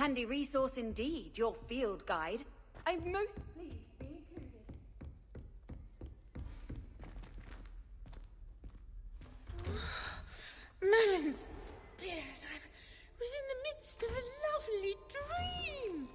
Handy resource indeed, your field guide. I'm most pleased to be included. Merlin's beard. I was in the midst of a lovely dream.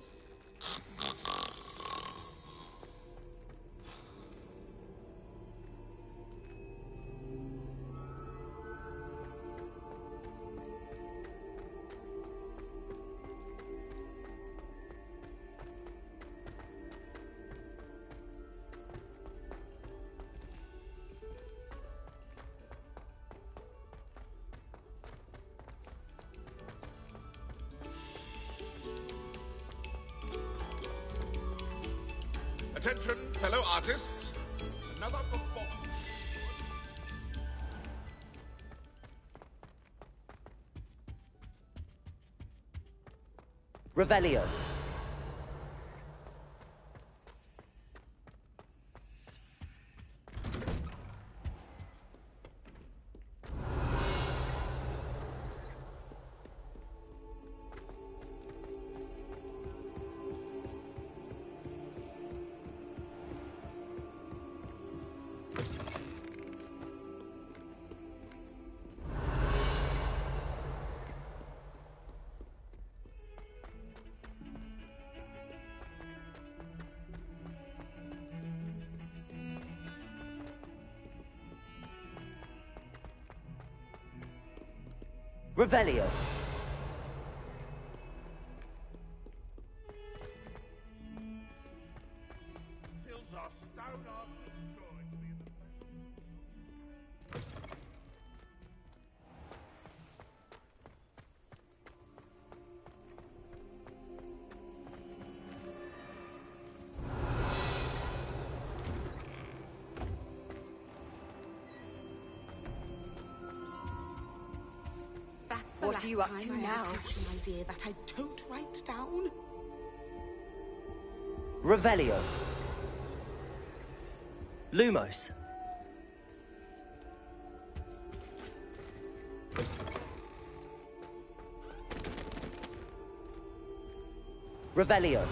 Attention, fellow artists. Another performance. Revelio. Revelio. Fills our stone hearts with joy to be in the presence of What are you up to now? An idea that I don't write down. Revelio. Lumos. Revelio.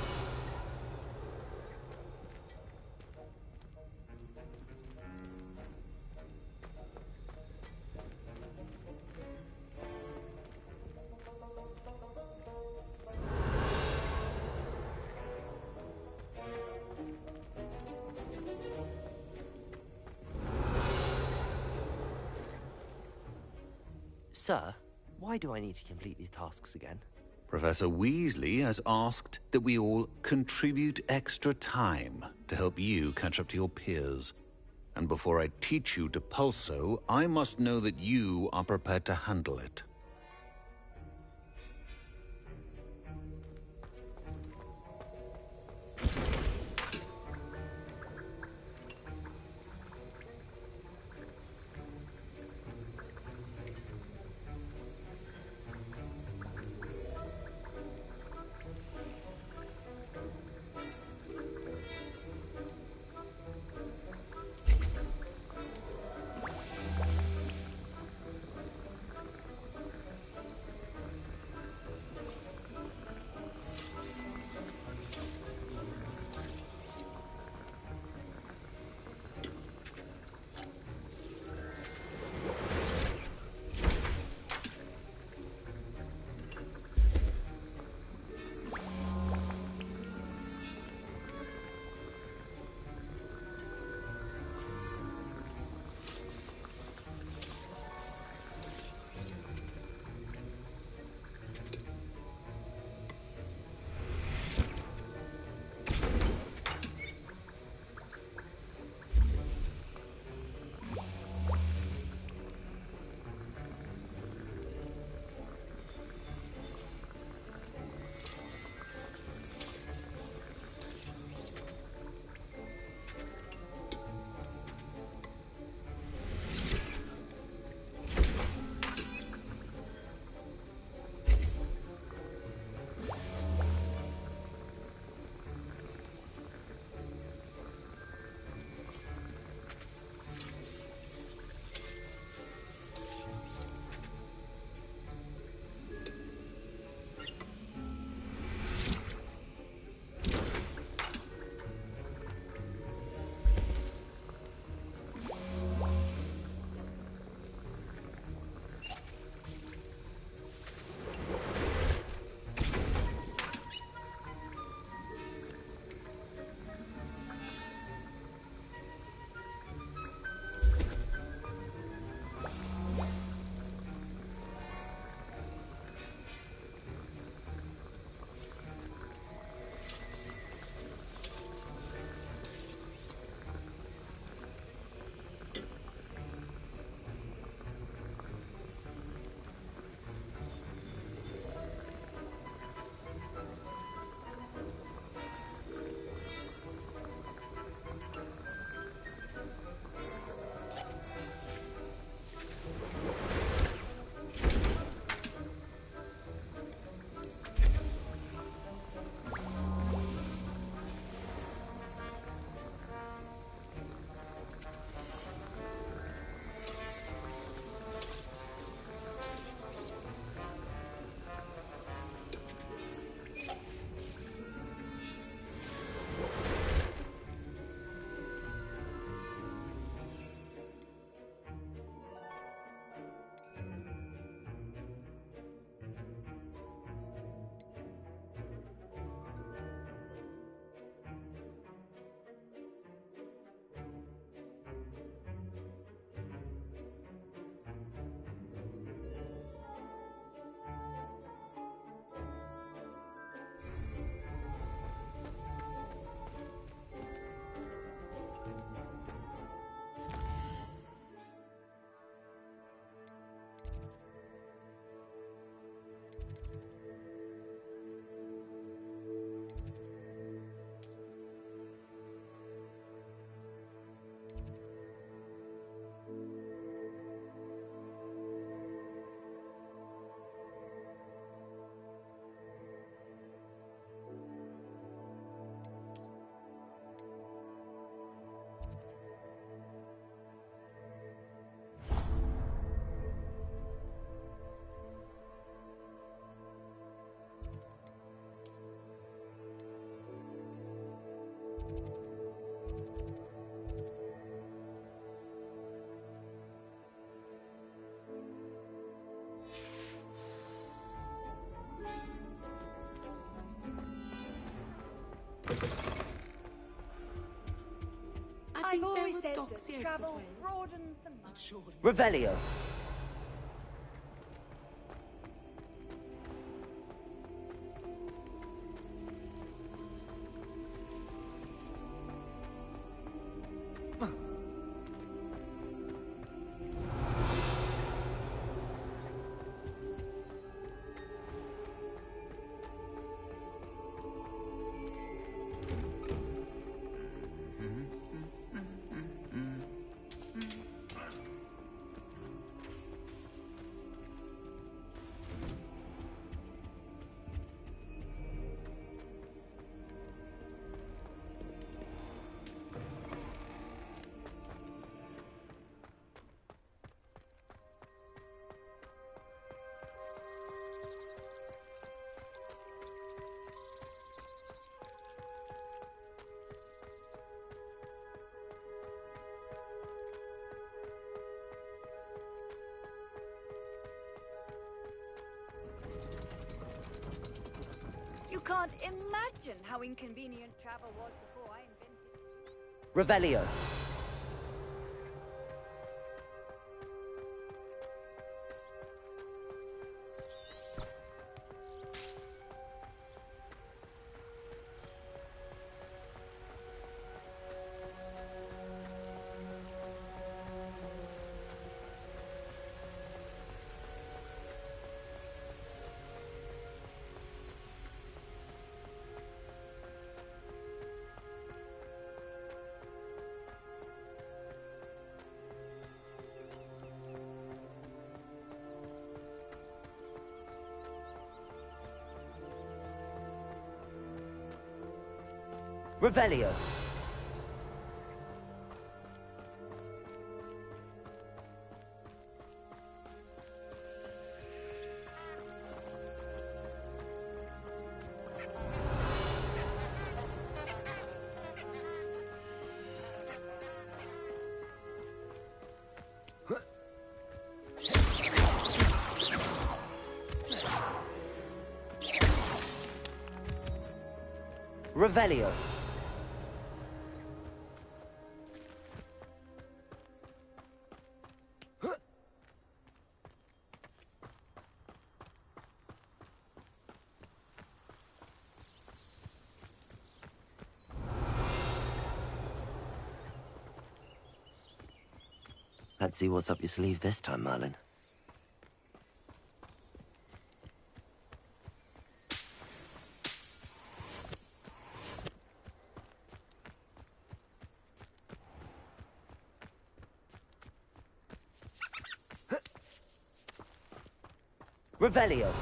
Sir, why do I need to complete these tasks again? Professor Weasley has asked that we all contribute extra time to help you catch up to your peers. And before I teach you to pulso, I must know that you are prepared to handle it. I've always said that travel broadens the mind. Revelio. You can't imagine how inconvenient travel was before I invented it. Revelio. Revelio. Revelio. Let's see what's up your sleeve this time, Merlin. Revelio.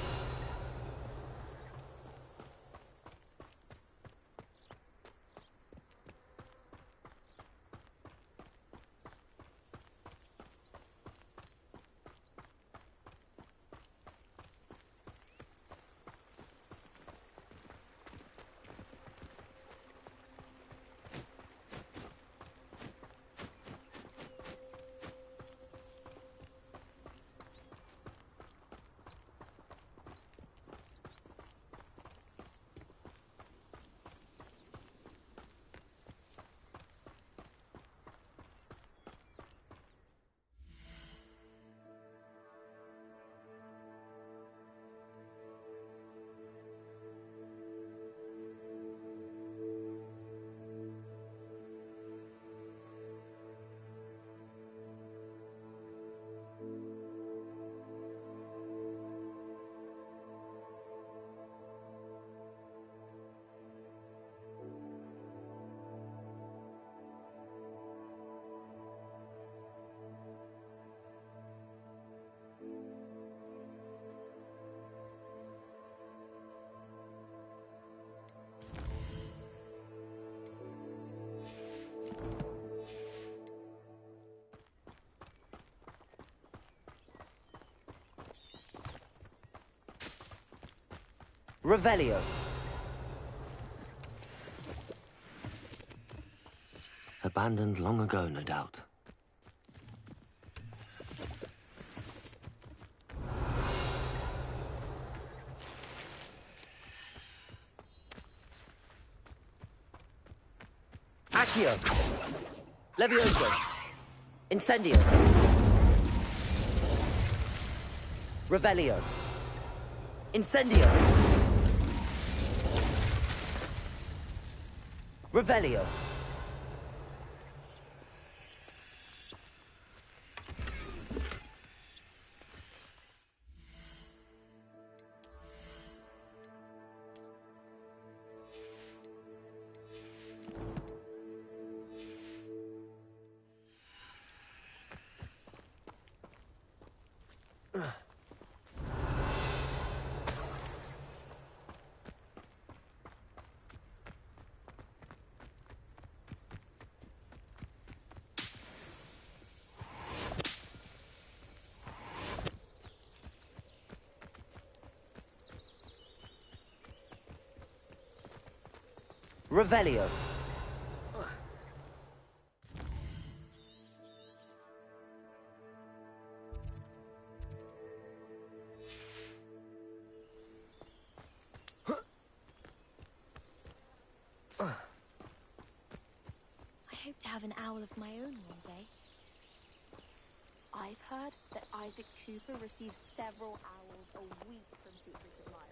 Revelio. Abandoned long ago, no doubt. Accio! Levioso! Incendio! Revelio! Incendio! Revelio! Revelio. I hope to have an owl of my own one day. I've heard that Isaac Cooper receives several owls a week from secret admirers.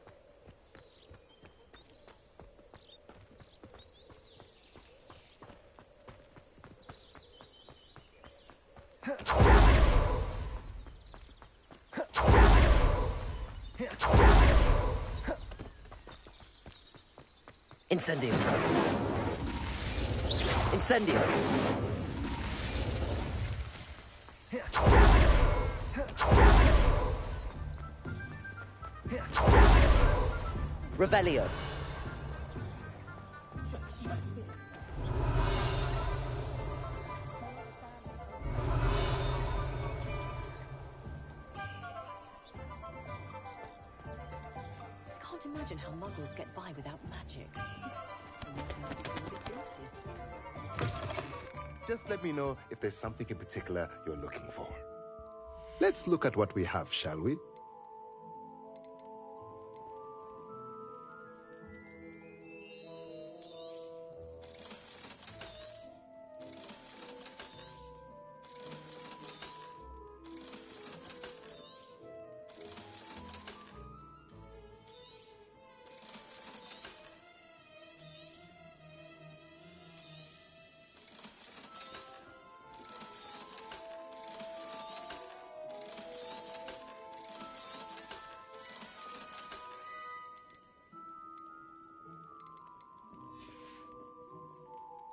Incendio! Incendio! Revelio! I can't imagine how muggles get by without magic. Just let me know if there's something in particular you're looking for. Let's look at what we have, shall we?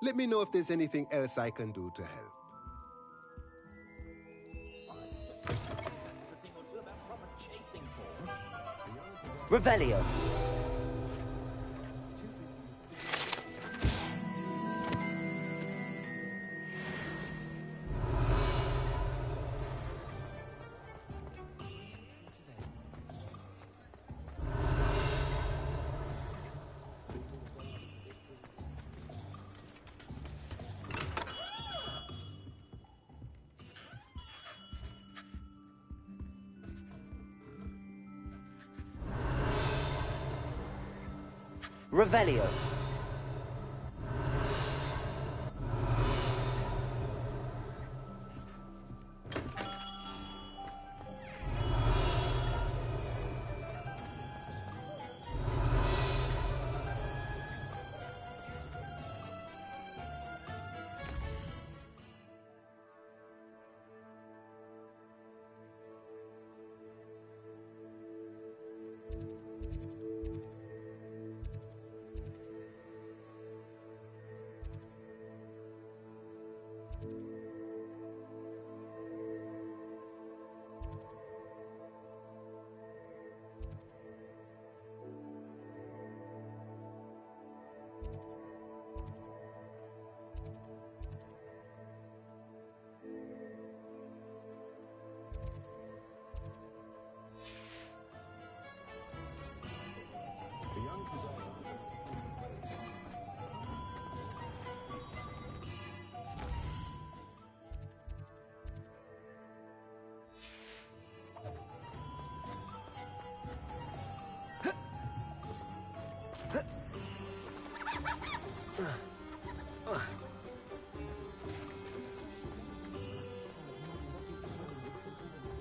Let me know if there's anything else I can do to help. Revelio! Revelio!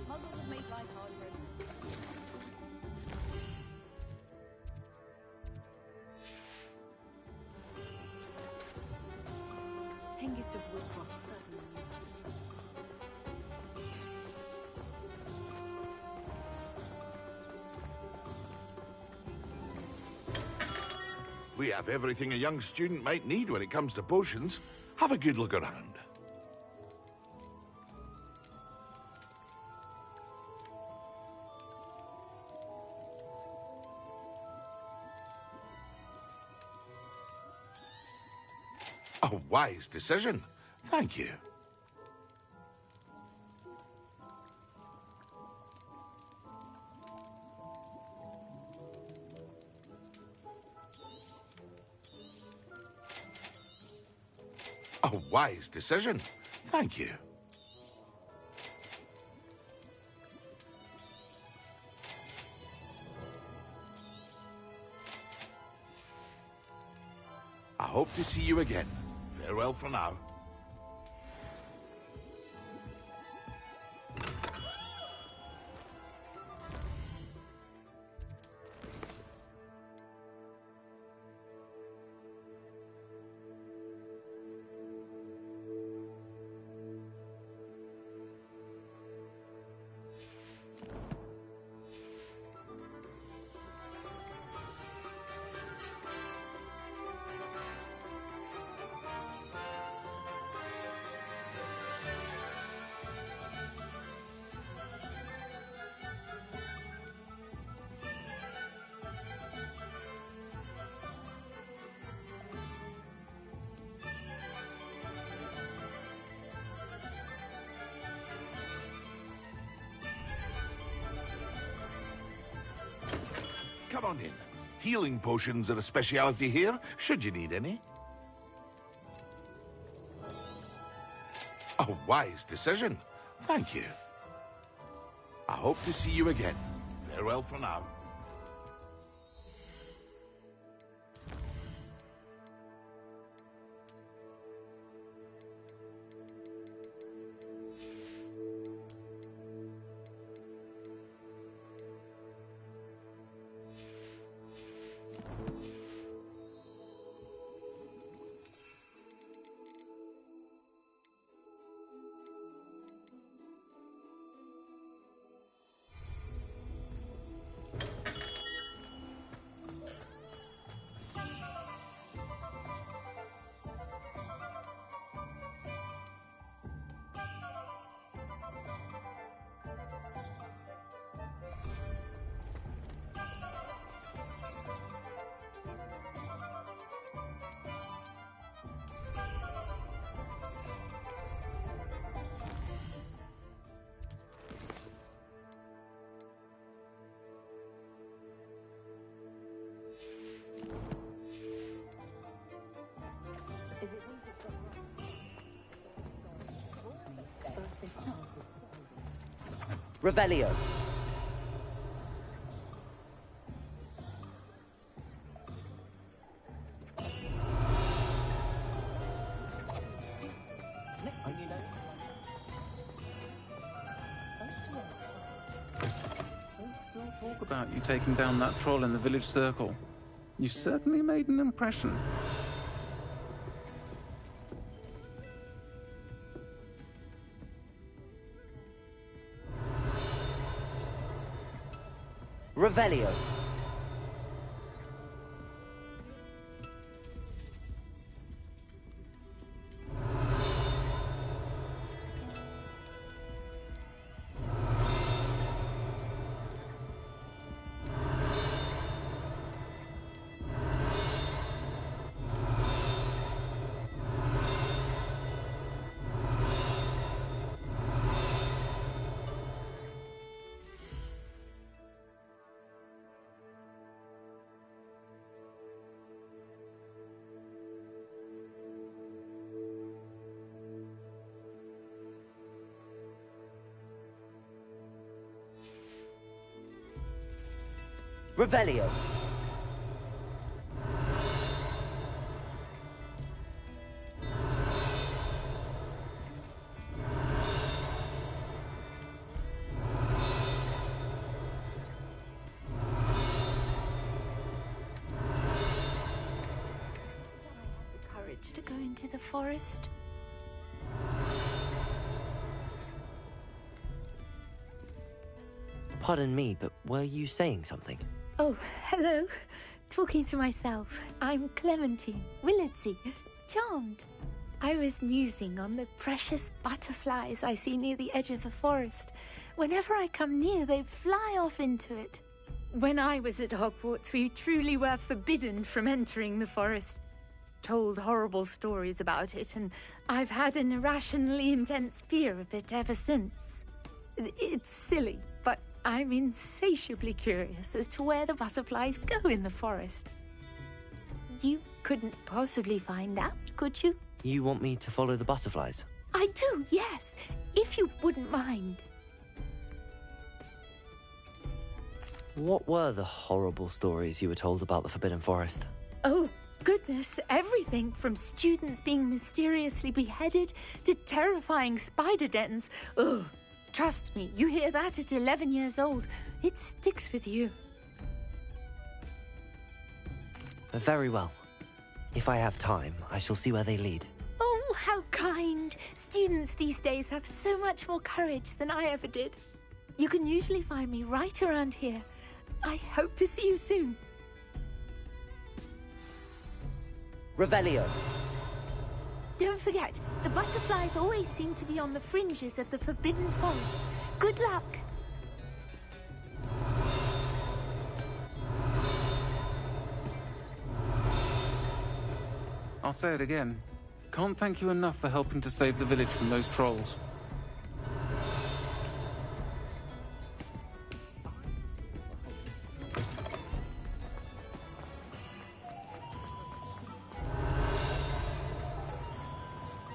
Muggles have made life hard for us. Hengist of Woodcroft, certainly. We have everything a young student might need when it comes to potions. Have a good look around. A wise decision. Thank you. A wise decision. Thank you. I hope to see you again. Farewell for now. Come on in. Healing potions are a speciality here, should you need any. A wise decision. Thank you. I hope to see you again. Farewell for now. Revelio. Talk about you taking down that troll in the village circle. You certainly made an impression. Revelio. Revelio. courage to go into the forest. Pardon me, but were you saying something? Oh, hello. Talking to myself. I'm Clementine Willardsey, charmed. I was musing on the precious butterflies I see near the edge of the forest. Whenever I come near, they fly off into it. When I was at Hogwarts, we truly were forbidden from entering the forest. Told horrible stories about it, and I've had an irrationally intense fear of it ever since. It's silly, but I'm insatiably curious as to where the butterflies go in the forest. You couldn't possibly find out, could you? You want me to follow the butterflies? I do, yes, if you wouldn't mind. What were the horrible stories you were told about the Forbidden Forest? Oh, goodness, everything from students being mysteriously beheaded to terrifying spider dens. Ugh, trust me, you hear that at 11 years old, it sticks with you. Very well. If I have time, I shall see where they lead. Oh, how kind. Students these days have so much more courage than I ever did. You can usually find me right around here. I hope to see you soon. Revelio. Don't forget, the butterflies always seem to be on the fringes of the Forbidden Forest. Good luck. I'll say it again. Can't thank you enough for helping to save the village from those trolls.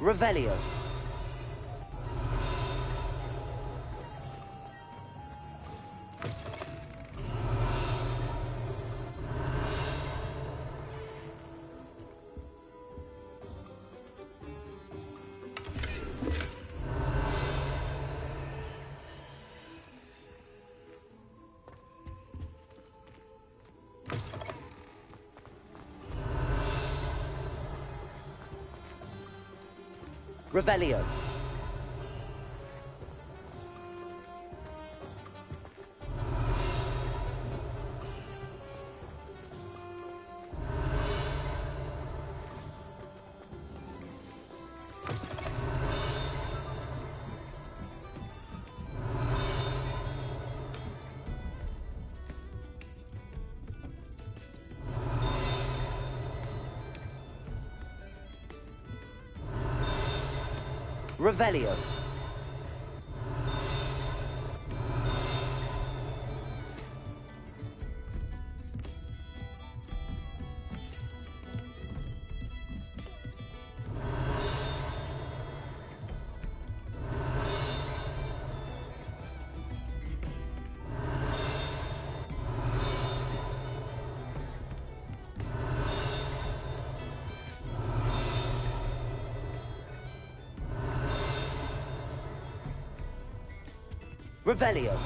Revelio. Revelio. Revelio. Revelio.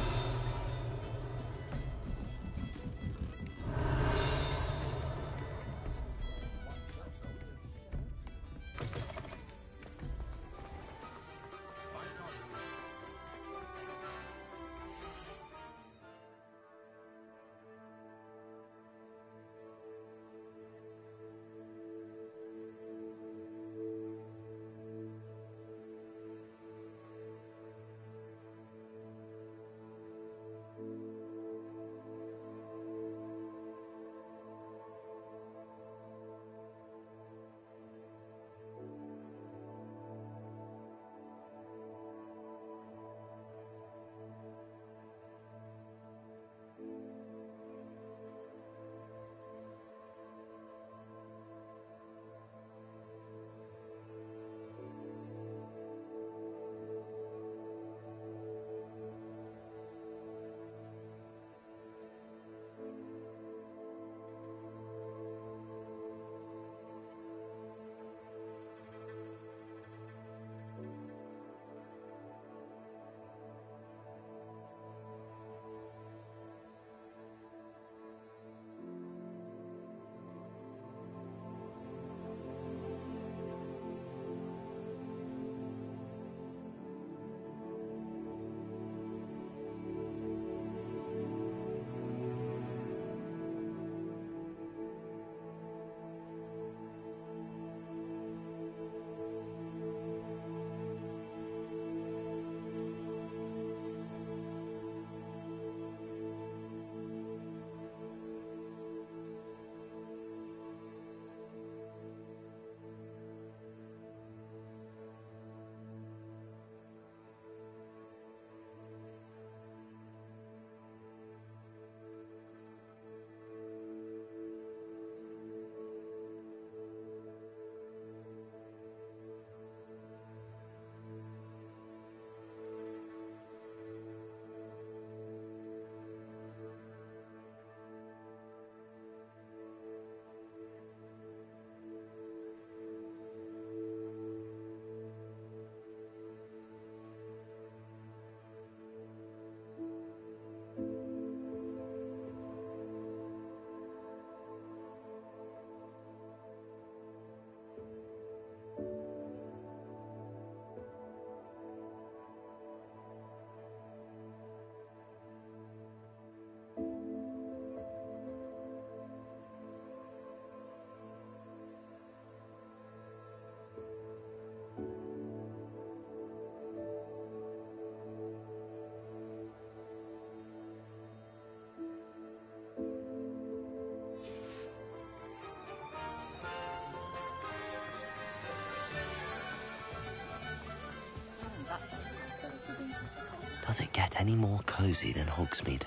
Does it get any more cozy than Hogsmeade?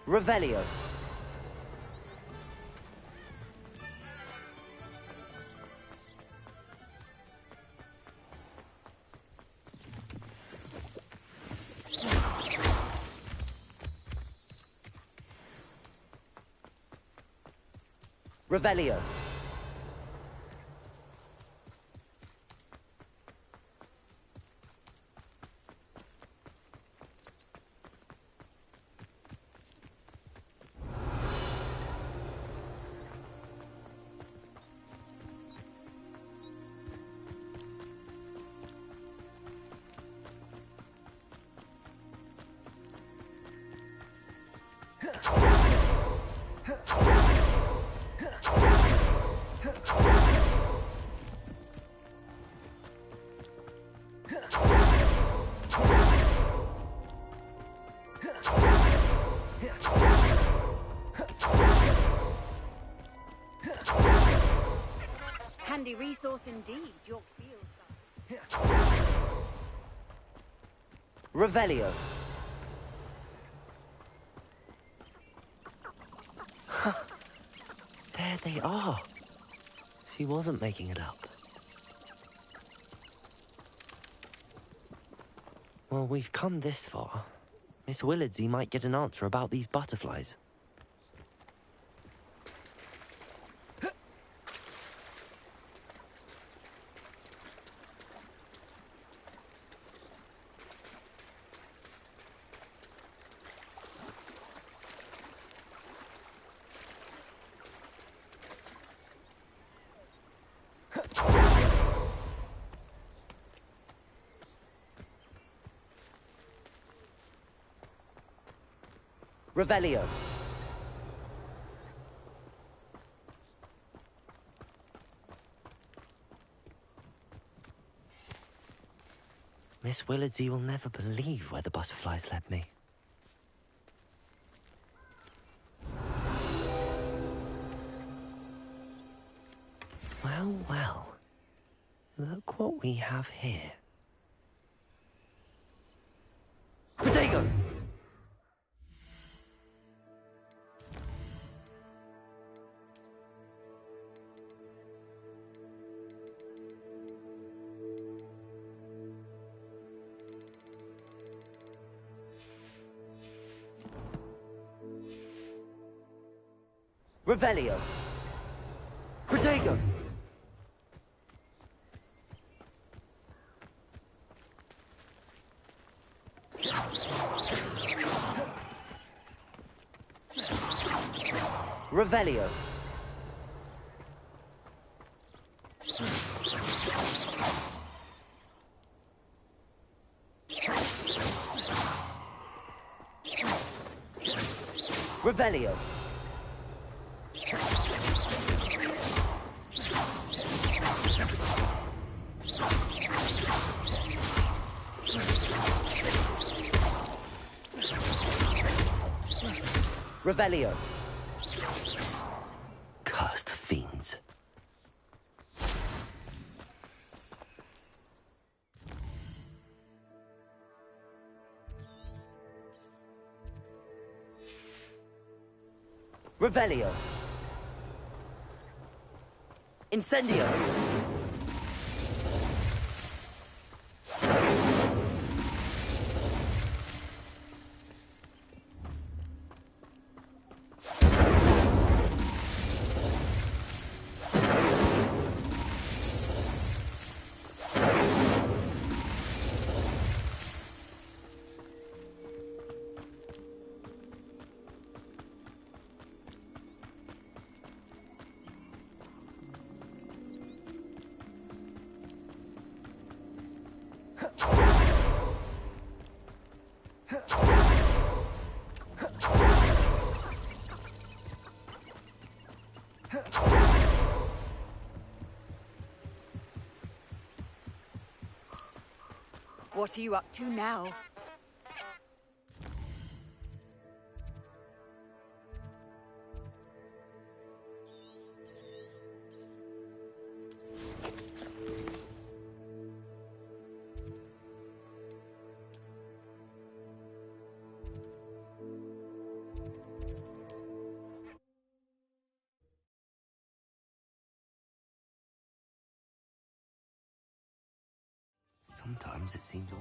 Revelio. Revelio. Handy resource indeed, your field. Revelio. There they are. She wasn't making it up. Well, we've come this far. Miss Willardsey might get an answer about these butterflies. Revelio. Miss Willardsey will never believe where the butterflies led me. Well, well. Look what we have here. Potato! Revelio. Protego. Revelio. Revelio. Revelio. Cursed fiends. Revelio. Incendio. What are you up to now? Sometimes it seems all...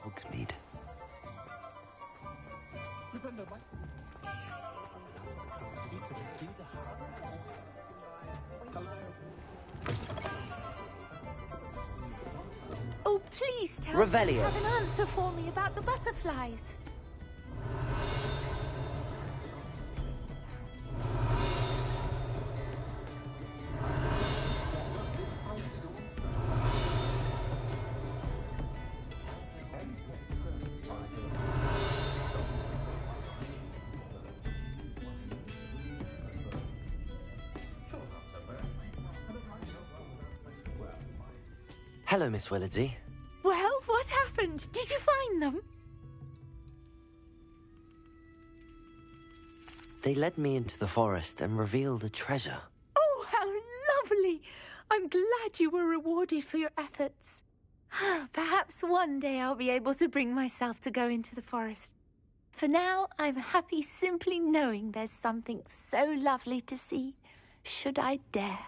Hogsmeade. Oh, please tell Revelio. me you have an answer for me about the butterflies. Hello, Miss Willardsey. Well, what happened? Did you find them? They led me into the forest and revealed a treasure. Oh, how lovely! I'm glad you were rewarded for your efforts. Perhaps one day I'll be able to bring myself to go into the forest. For now, I'm happy simply knowing there's something so lovely to see, should I dare.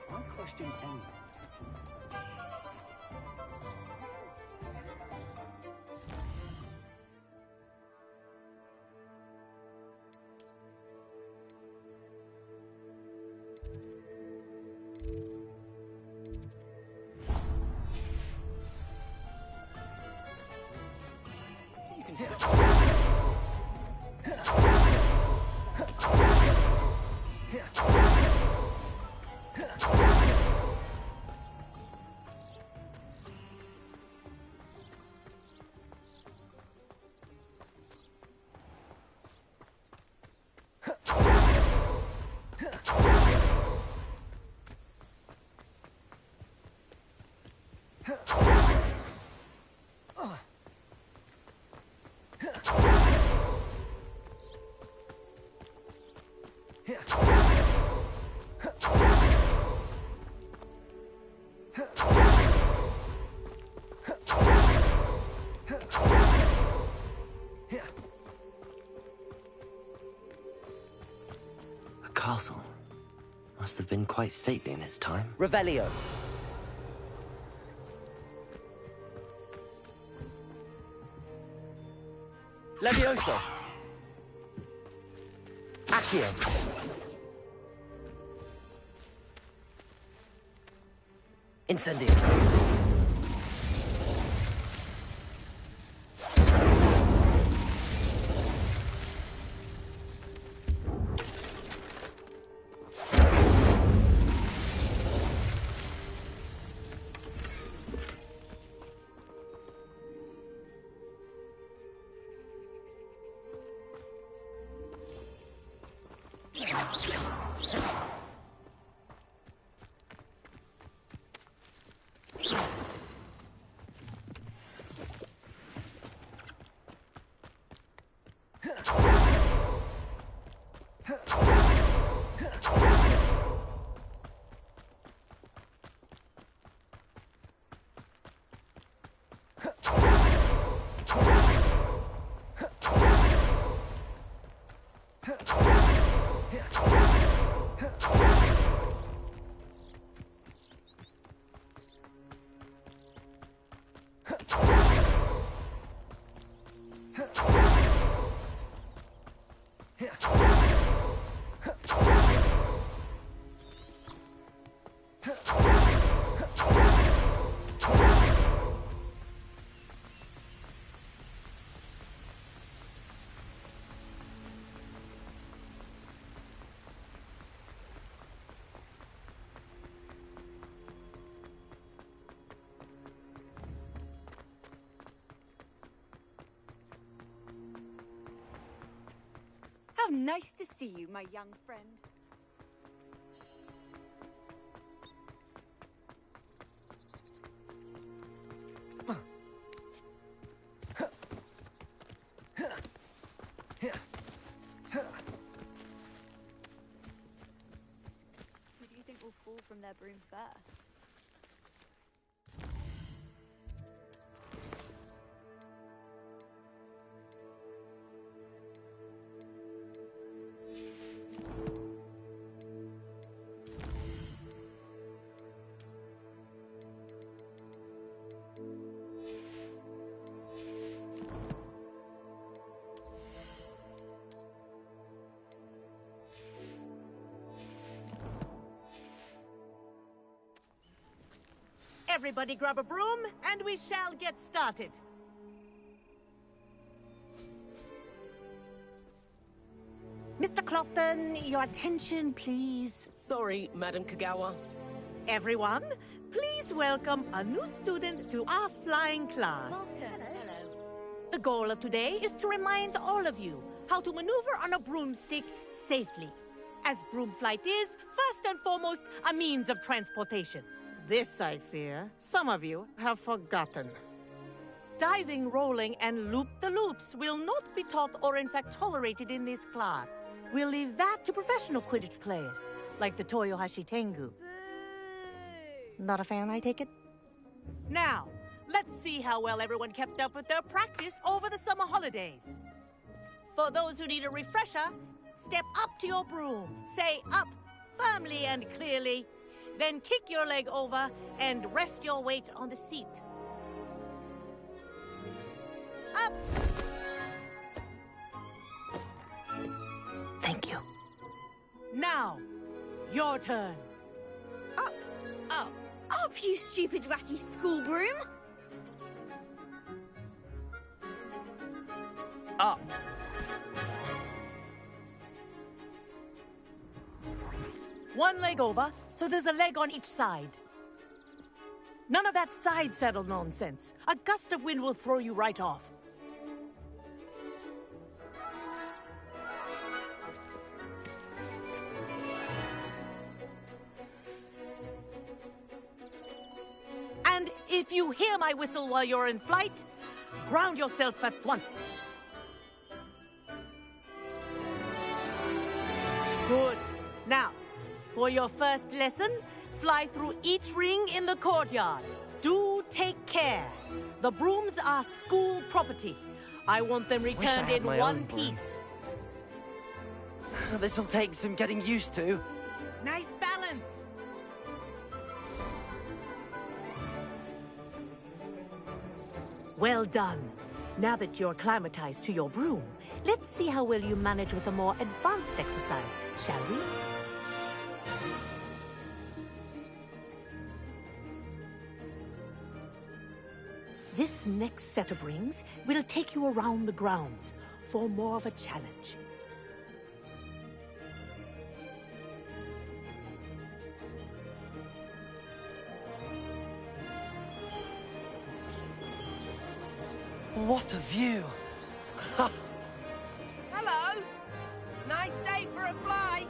I question anyone. A castle. Must have been quite stately in its time. Revelio. Levioso. Accio. Incendio. Nice to see you, my young friend. Who do you think will fall from their broom first? Everybody grab a broom, and we shall get started. Mr. Clopton, your attention, please. Sorry, Madam Kagawa. Everyone, please welcome a new student to our flying class. Hello. The goal of today is to remind all of you how to maneuver on a broomstick safely, as broom flight is, first and foremost, a means of transportation. This, I fear, some of you have forgotten. Diving, rolling, and loop-the-loops will not be taught or in fact tolerated in this class. We'll leave that to professional Quidditch players, like the Toyohashi Tengu. Not a fan, I take it? Now, let's see how well everyone kept up with their practice over the summer holidays. For those who need a refresher, step up to your broom, say up firmly and clearly, then kick your leg over and rest your weight on the seat. Up! Thank you. Now, your turn. Up! Up! Up, you stupid ratty school broom! Up. One leg over, so there's a leg on each side. None of that side saddle nonsense. A gust of wind will throw you right off. And if you hear my whistle while you're in flight, ground yourself at once. Good. Now, for your first lesson, fly through each ring in the courtyard. Do take care. The brooms are school property. I want them returned in one piece. This'll take some getting used to. Nice balance. Well done. Now that you're acclimatized to your broom, let's see how well you manage with a more advanced exercise, shall we? This next set of rings will take you around the grounds for more of a challenge. What a view! Hello! Nice day for a flight!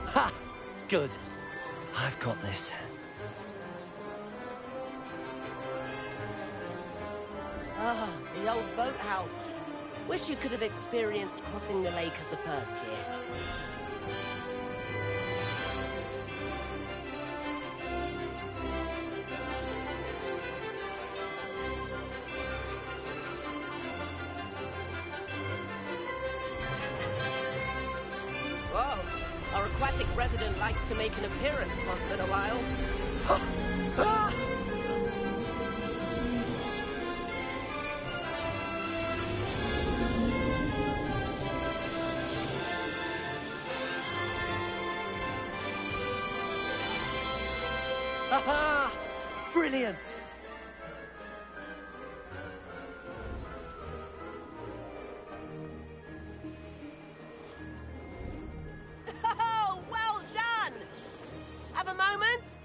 Ha! Good. I've got this. Ah, the old boathouse. Wish you could have experienced crossing the lake as a first year. Whoa, our aquatic resident likes to make an appearance once in a while. Ah! Aha! Brilliant! Oh, well done! Have a moment?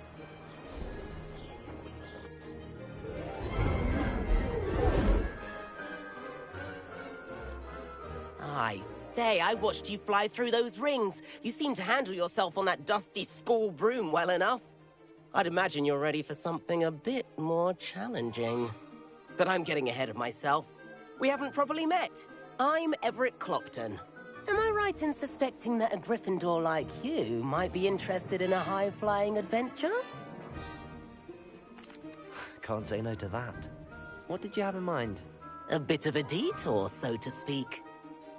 say, I watched you fly through those rings. You seem to handle yourself on that dusty school broom well enough. I'd imagine you're ready for something a bit more challenging. But I'm getting ahead of myself. We haven't properly met. I'm Everett Clopton. Am I right in suspecting that a Gryffindor like you might be interested in a high-flying adventure? Can't say no to that. What did you have in mind? A bit of a detour, so to speak.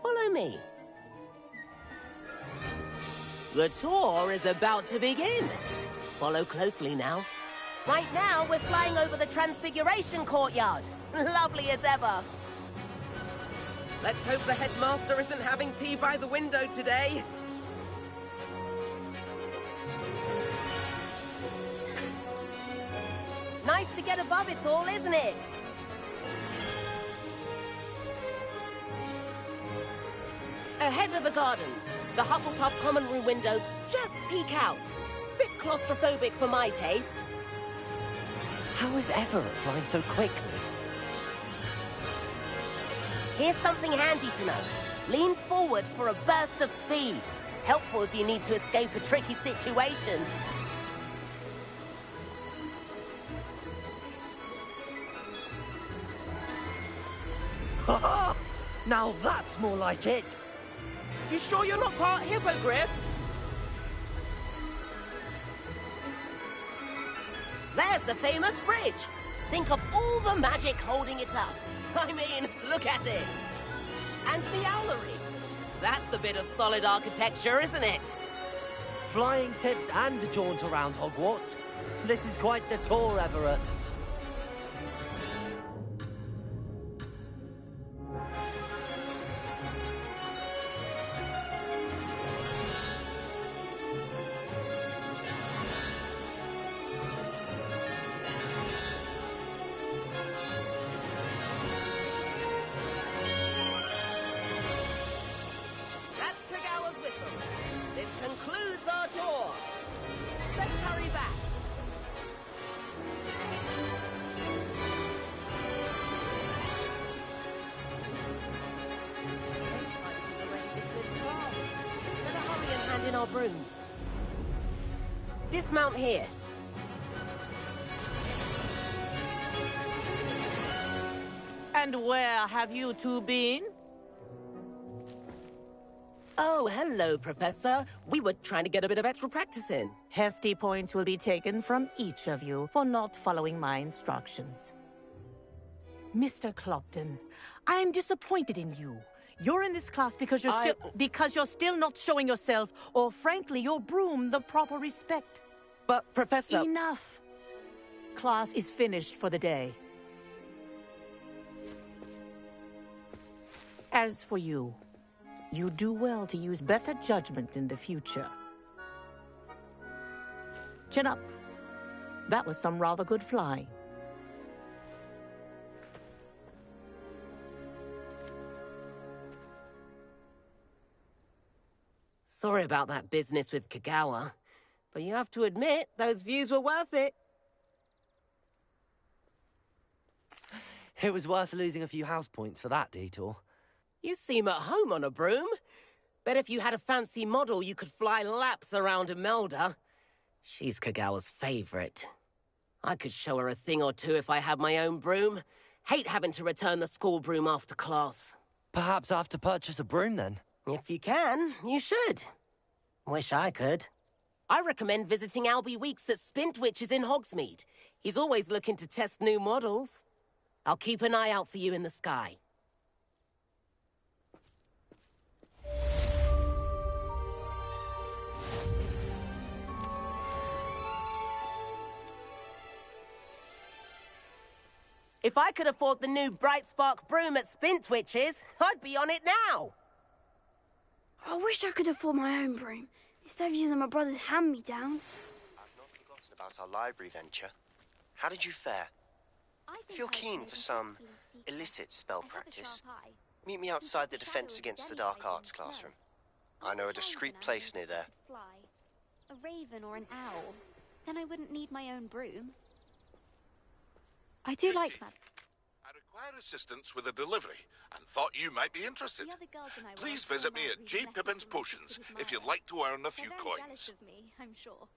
Follow me. The tour is about to begin. Follow closely now. Right now, we're flying over the Transfiguration Courtyard. Lovely as ever. Let's hope the headmaster isn't having tea by the window today. Nice to get above it all, isn't it? Ahead of the gardens, the Hufflepuff common room windows just peek out. Bit claustrophobic for my taste. How is Everett flying so quickly? Here's something handy to know. Lean forward for a burst of speed. Helpful if you need to escape a tricky situation. Ha! Now that's more like it. You sure you're not part hippogriff? There's the famous bridge. Think of all the magic holding it up. I mean, look at it. And the owlery. That's a bit of solid architecture, isn't it? Flying tips and a jaunt around Hogwarts. This is quite the tour, Everett. In our brooms. Dismount here. And where have you two been? Oh, hello, Professor. We were trying to get a bit of extra practice in. Hefty points will be taken from each of you for not following my instructions. Mr. Clopton, I'm disappointed in you. You're in this class because you're still not showing yourself, or frankly, your broom the proper respect. But, Professor... Enough! Class is finished for the day. As for you, you do well to use better judgment in the future. Chin up. That was some rather good flying. Sorry about that business with Kagawa, but you have to admit, those views were worth it. It was worth losing a few house points for that detour. You seem at home on a broom. Bet if you had a fancy model, you could fly laps around Imelda. She's Kagawa's favorite. I could show her a thing or two if I had my own broom. Hate having to return the school broom after class. Perhaps I have to purchase a broom then. If you can, you should. Wish I could. I recommend visiting Albie Weeks at Spintwitches in Hogsmeade. He's always looking to test new models. I'll keep an eye out for you in the sky. If I could afford the new Bright Spark broom at Spintwitches, I'd be on it now. I wish I could afford my own broom, instead of using my brother's hand-me-downs. I've not forgotten about our library venture. How did you fare? If you're keen for some illicit spell practice, meet me outside the Defense Against the Dark Arts classroom. I know a discreet place near there. A raven or an owl. Then I wouldn't need my own broom. I do like that. require assistance with a delivery and thought you might be interested. The other girls and I Please were visit me all at mad J. reading Pippin's letters from my Potions sister if you'd Maya. like to earn a few They're very jealous coins. of me, I'm sure.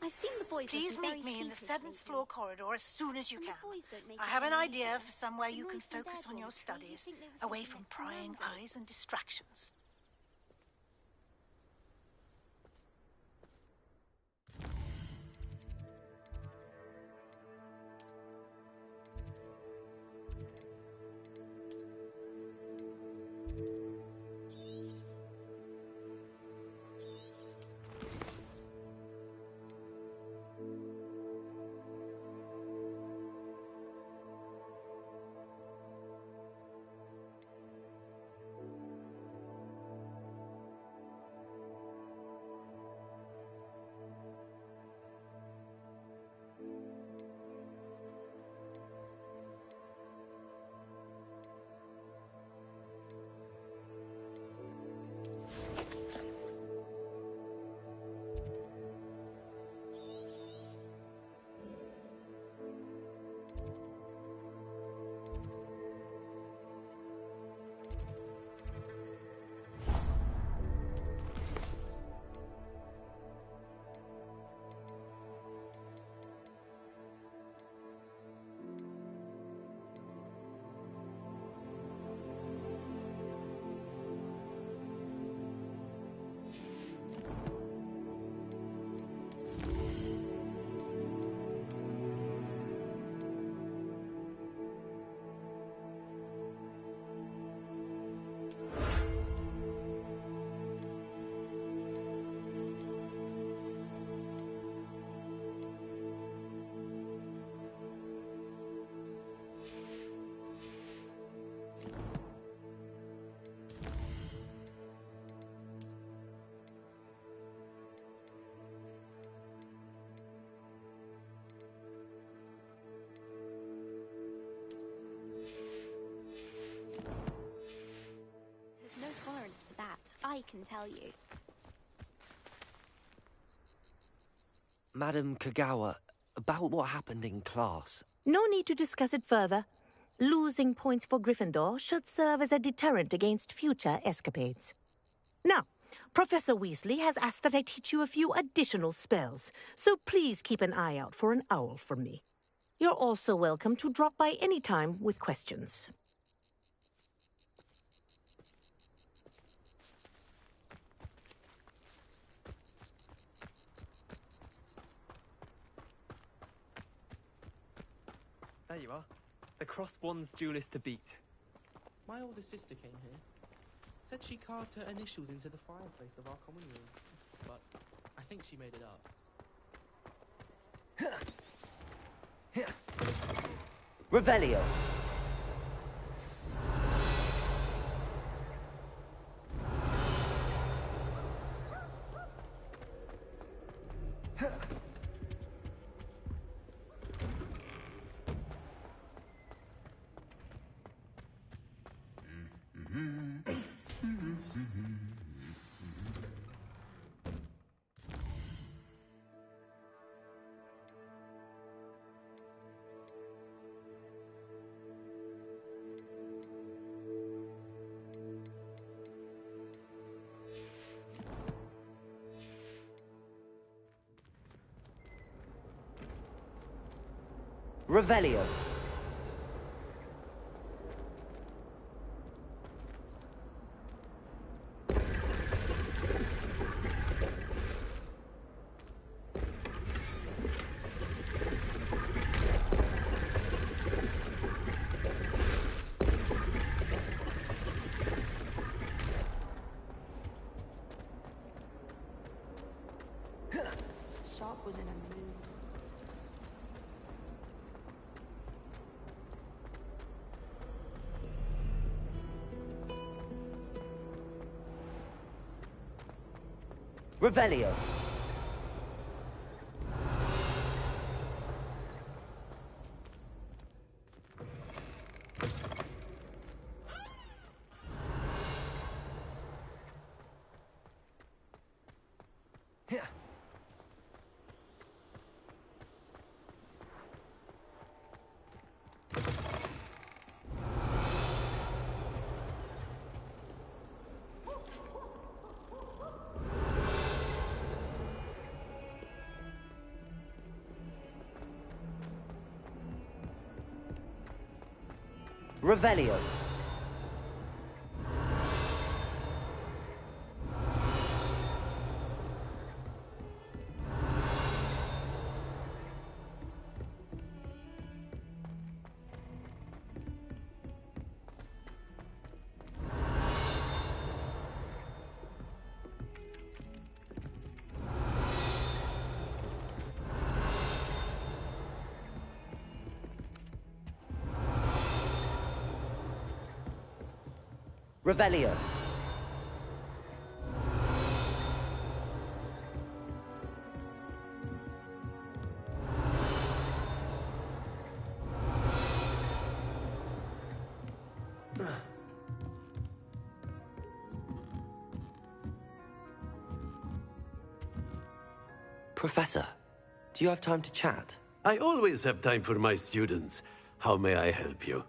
I've seen the boys. Please looking meet very me in the sheepish 7th lately. floor corridor as soon as you And can. the boys don't make I it have an any idea easier. for somewhere The you can noise from focus their on your dormitory, you'd studies, think they were away sitting from next to prying mangoes. eyes and distractions. There's no tolerance for that, I can tell you. Madam Kagawa, about what happened in class. No need to discuss it further. Losing points for Gryffindor should serve as a deterrent against future escapades. Now, Professor Weasley has asked that I teach you a few additional spells, so please keep an eye out for an owl from me. You're also welcome to drop by any time with questions. There you are. The Crosswands duelist to beat. My older sister came here. Said she carved her initials into the fireplace of our common room. But I think she made it up. Revelio. Revelio. Shark was in a mood. Revelio. Revelio. Revelio. Professor, do you have time to chat? I always have time for my students. How may I help you?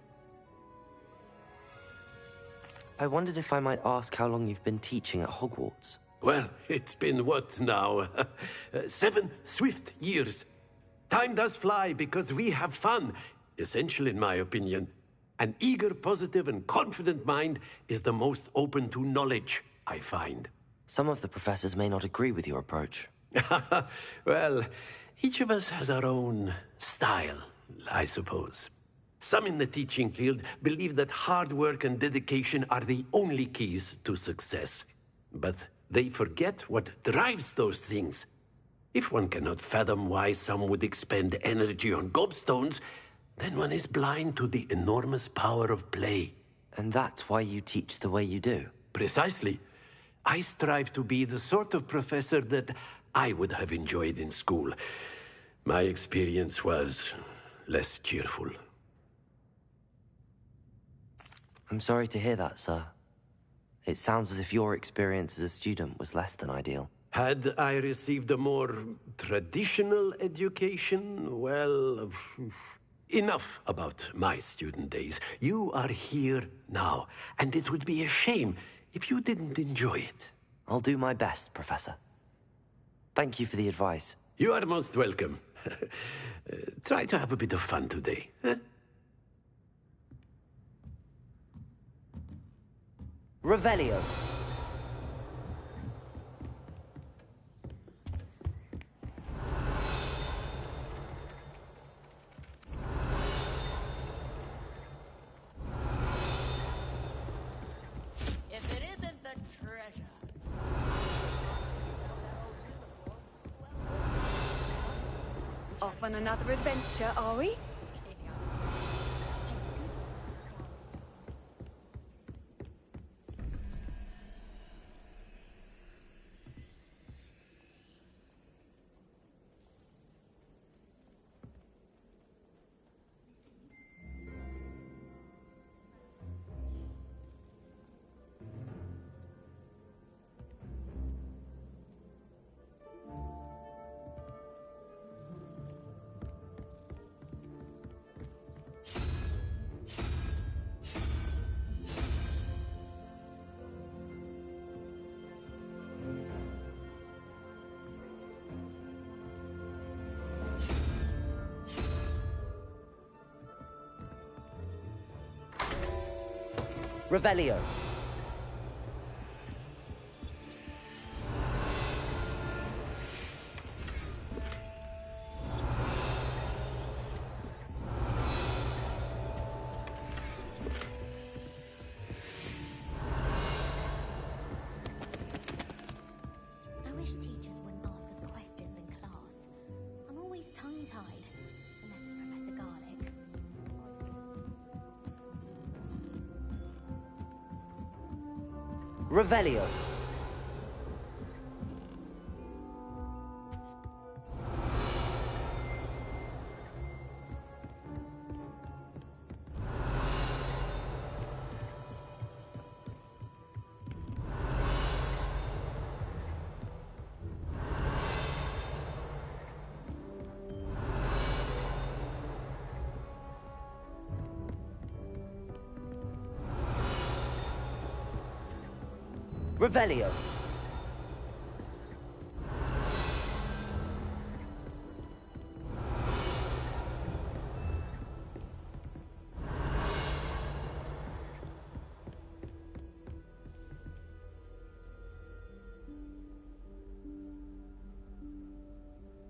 I wondered if I might ask how long you've been teaching at Hogwarts. Well, it's been what now? 7 swift years. Time does fly because we have fun. Essential in my opinion. An eager, positive, and confident mind is the most open to knowledge, I find. Some of the professors may not agree with your approach. Well, each of us has our own style, I suppose. Some in the teaching field believe that hard work and dedication are the only keys to success. But they forget what drives those things. If one cannot fathom why some would expend energy on gobstones, then one is blind to the enormous power of play. And that's why you teach the way you do? Precisely. I strive to be the sort of professor that I would have enjoyed in school. My experience was less cheerful. I'm sorry to hear that, sir. It sounds as if your experience as a student was less than ideal. Had I received a more traditional education, well, enough about my student days. You are here now, and it would be a shame if you didn't enjoy it. I'll do my best, Professor. Thank you for the advice. You are most welcome. Try to have a bit of fun today. Huh? Revelio. If it isn't the treasure. Off on another adventure, are we? Revelio. I wish teachers wouldn't ask us questions in class. I'm always tongue-tied, unless it's Professor Garlic. Revelio. Revelio.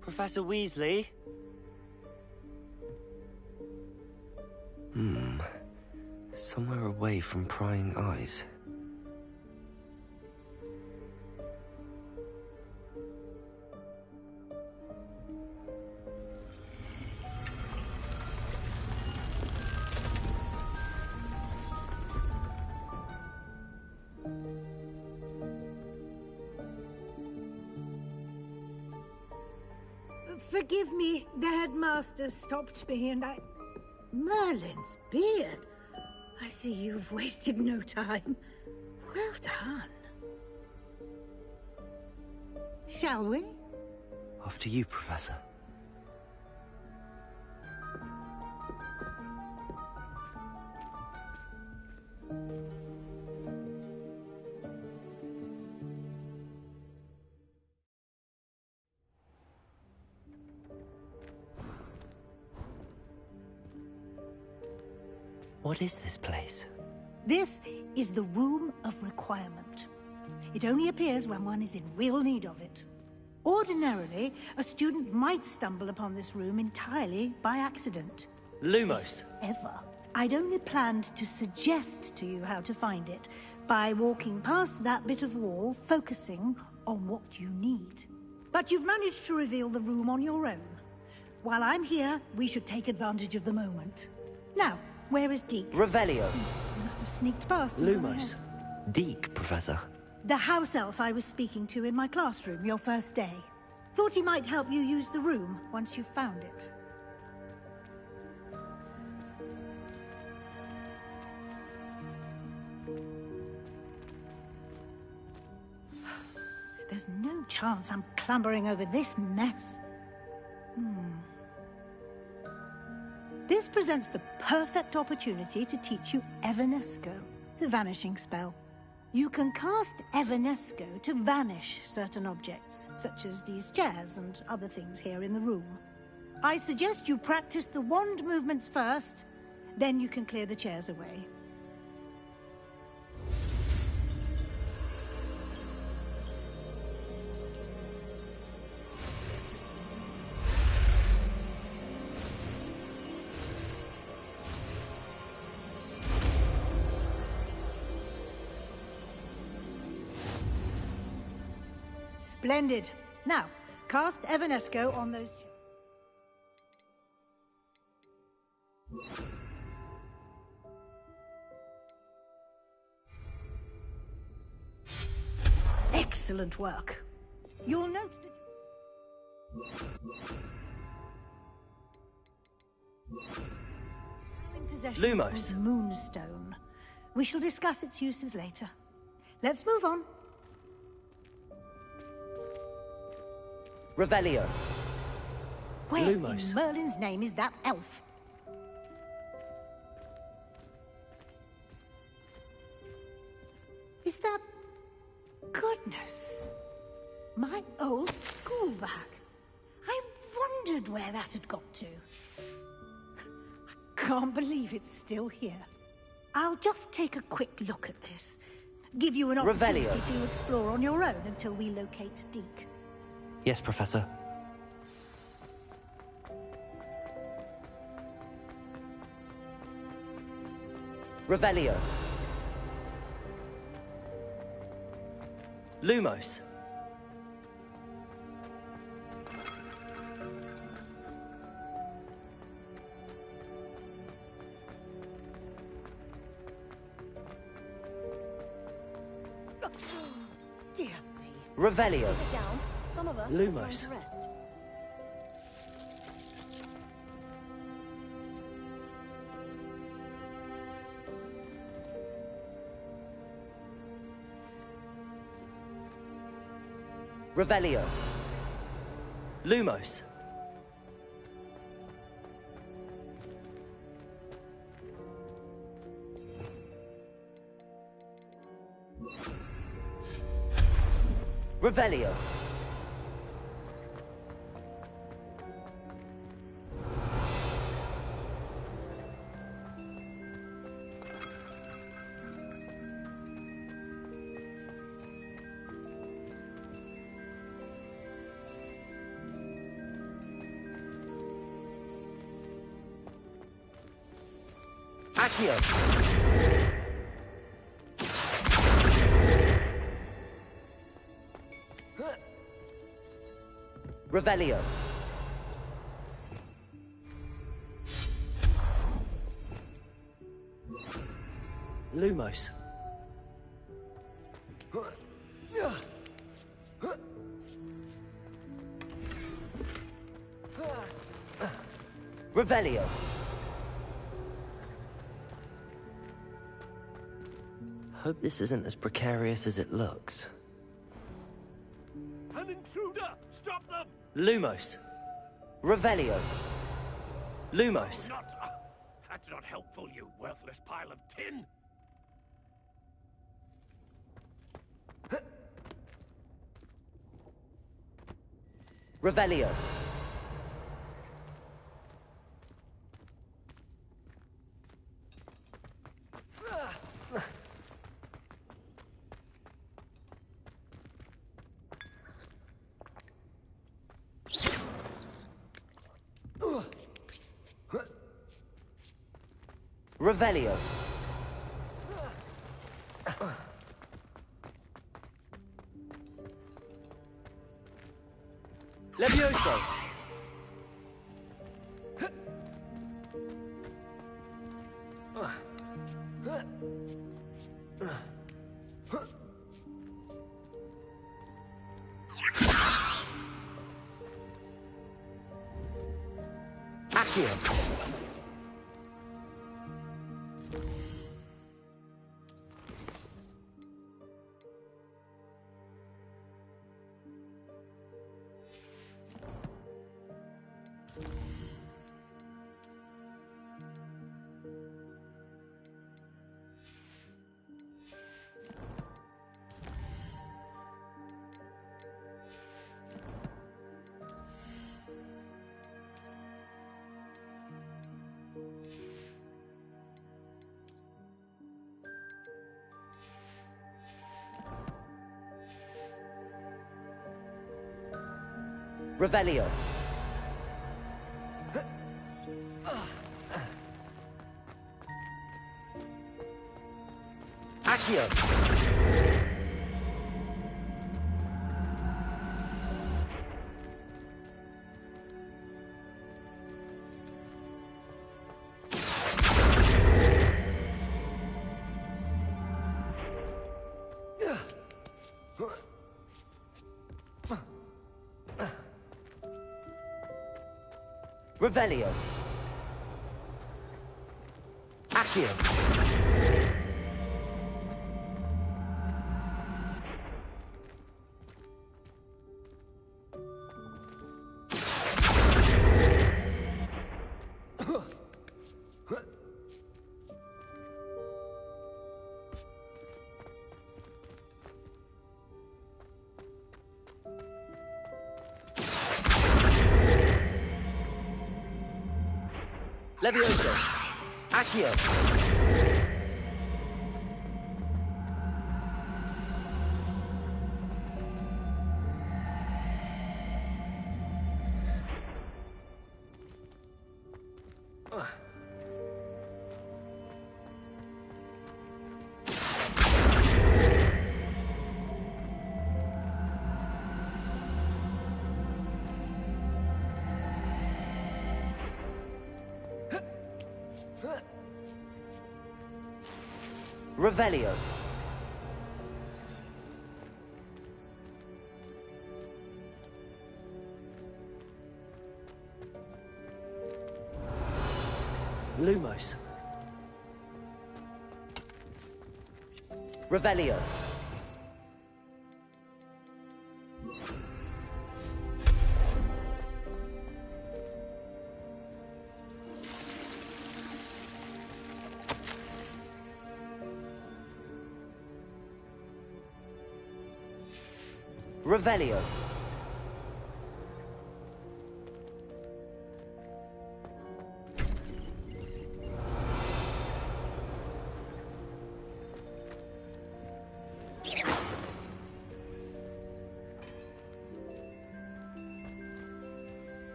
Professor Weasley? Somewhere away from prying eyes. Forgive me, the headmaster stopped me and I... Merlin's beard. I see you've wasted no time. Well done. Shall we? After you, Professor. What is this place? This is the Room of Requirement. It only appears when one is in real need of it. Ordinarily, a student might stumble upon this room entirely by accident. Lumos. Ever. I'd only planned to suggest to you how to find it by walking past that bit of wall, focusing on what you need. But you've managed to reveal the room on your own. While I'm here, we should take advantage of the moment. Now, where is Deke? Revelio. He must have sneaked past. Lumos. Deke, Professor. The house elf I was speaking to in my classroom your first day. Thought he might help you use the room once you've found it. There's no chance I'm clambering over this mess. This presents the perfect opportunity to teach you Evanesco, the vanishing spell. You can cast Evanesco to vanish certain objects, such as these chairs and other things here in the room. I suggest you practice the wand movements first, then you can clear the chairs away. Splendid. Now, cast Evanesco on those chairs. Excellent work. You'll note that... in possession Lumos. of Moonstone. We shall discuss its uses later. Let's move on. Revelio. Where Lumos. in Merlin's name is that elf? Is that... Goodness. My old school bag. I wondered where that had got to. I can't believe it's still here. I'll just take a quick look at this. Give you an opportunity Revelio. to explore on your own until we locate Deke. Yes, Professor. Revelio. Lumos. Dear me. Revelio. Down. Some of us Lumos. are rest. Revelio. Lumos. Revelio. Accio. Revelio. Lumos. Revelio. Hope this isn't as precarious as it looks. An intruder! Stop them! Lumos. Revelio. Lumos. That's not helpful, you worthless pile of tin! Revelio. Revelio. Levioso. Accio. Revelio. Accio. Revelio. Accio. Levioso. Accio. Revelio. Lumos. Revelio. Revelio.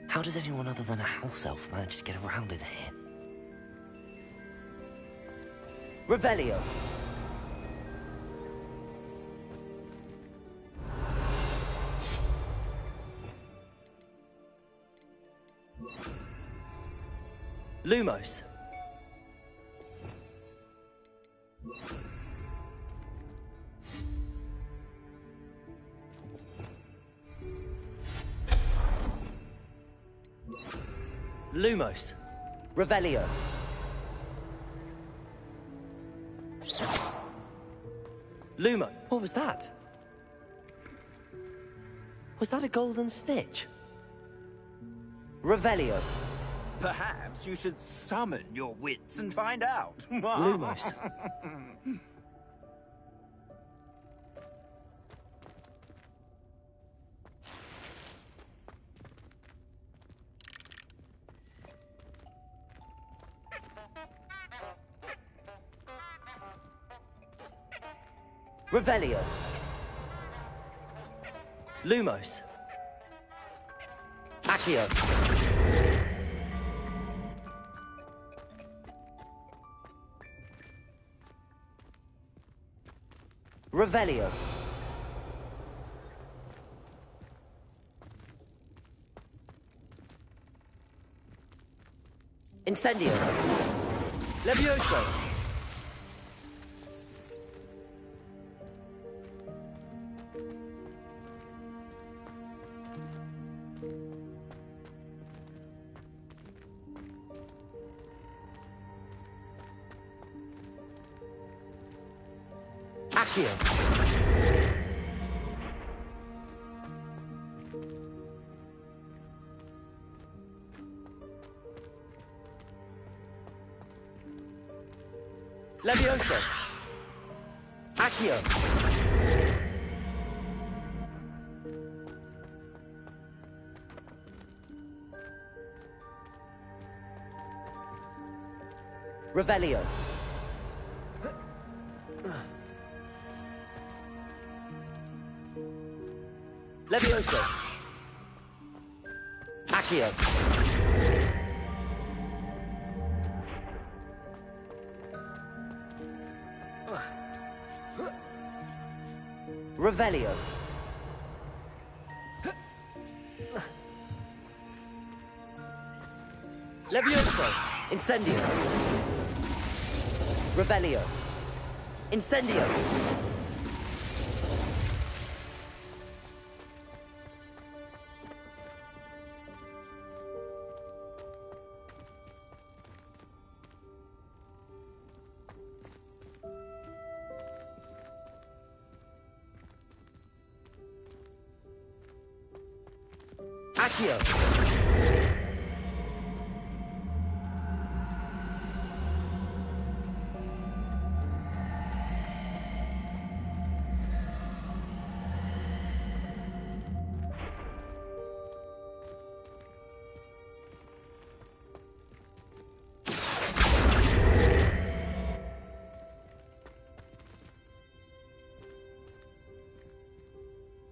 How does anyone other than a house elf manage to get around in here? Revelio. Lumos. Lumos. Revelio. Lumo. What was that? Was that a golden snitch? Revelio. Perhaps you should summon your wits and find out. Lumos. Revelio. Lumos. Accio. Revelio. Incendio. Levioso. Accio. Levioso. Accio. Revelio. Levioso. Accio. Revelio. Levioso. Incendio. Revelio. Incendio. Accio.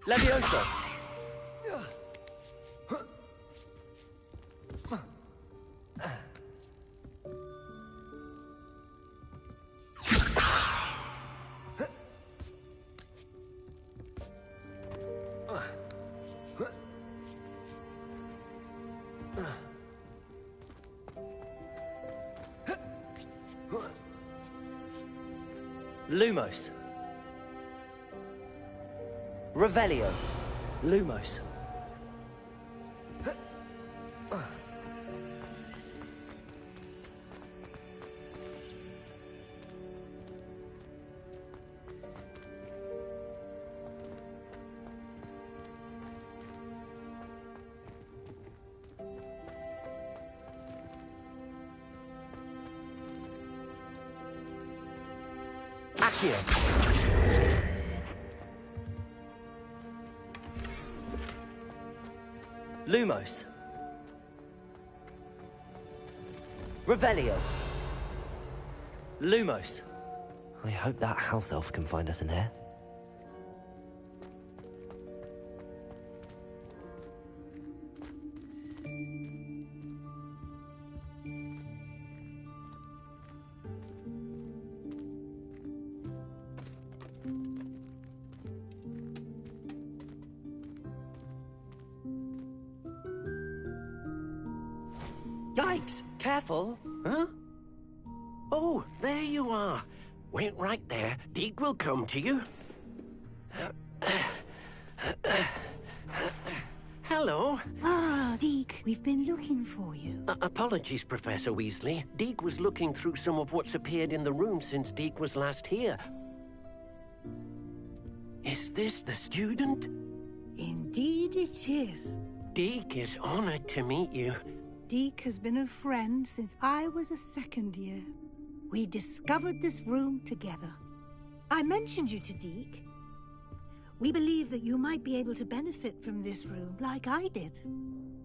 Levioso. Lumos. Revelio. Lumos. Accio. Lumos. Revelio. Lumos. I hope that house elf can find us in here. Yikes! Careful. Huh? Oh, there you are. Wait right there. Deke will come to you. Hello. Ah, Deke, we've been looking for you. Apologies, Professor Weasley. Deke was looking through some of what's appeared in the room since Deke was last here. Is this the student? Indeed it is. Deke is honored to meet you. Deke has been a friend since I was a second year. We discovered this room together. I mentioned you to Deke. We believe that you might be able to benefit from this room like I did.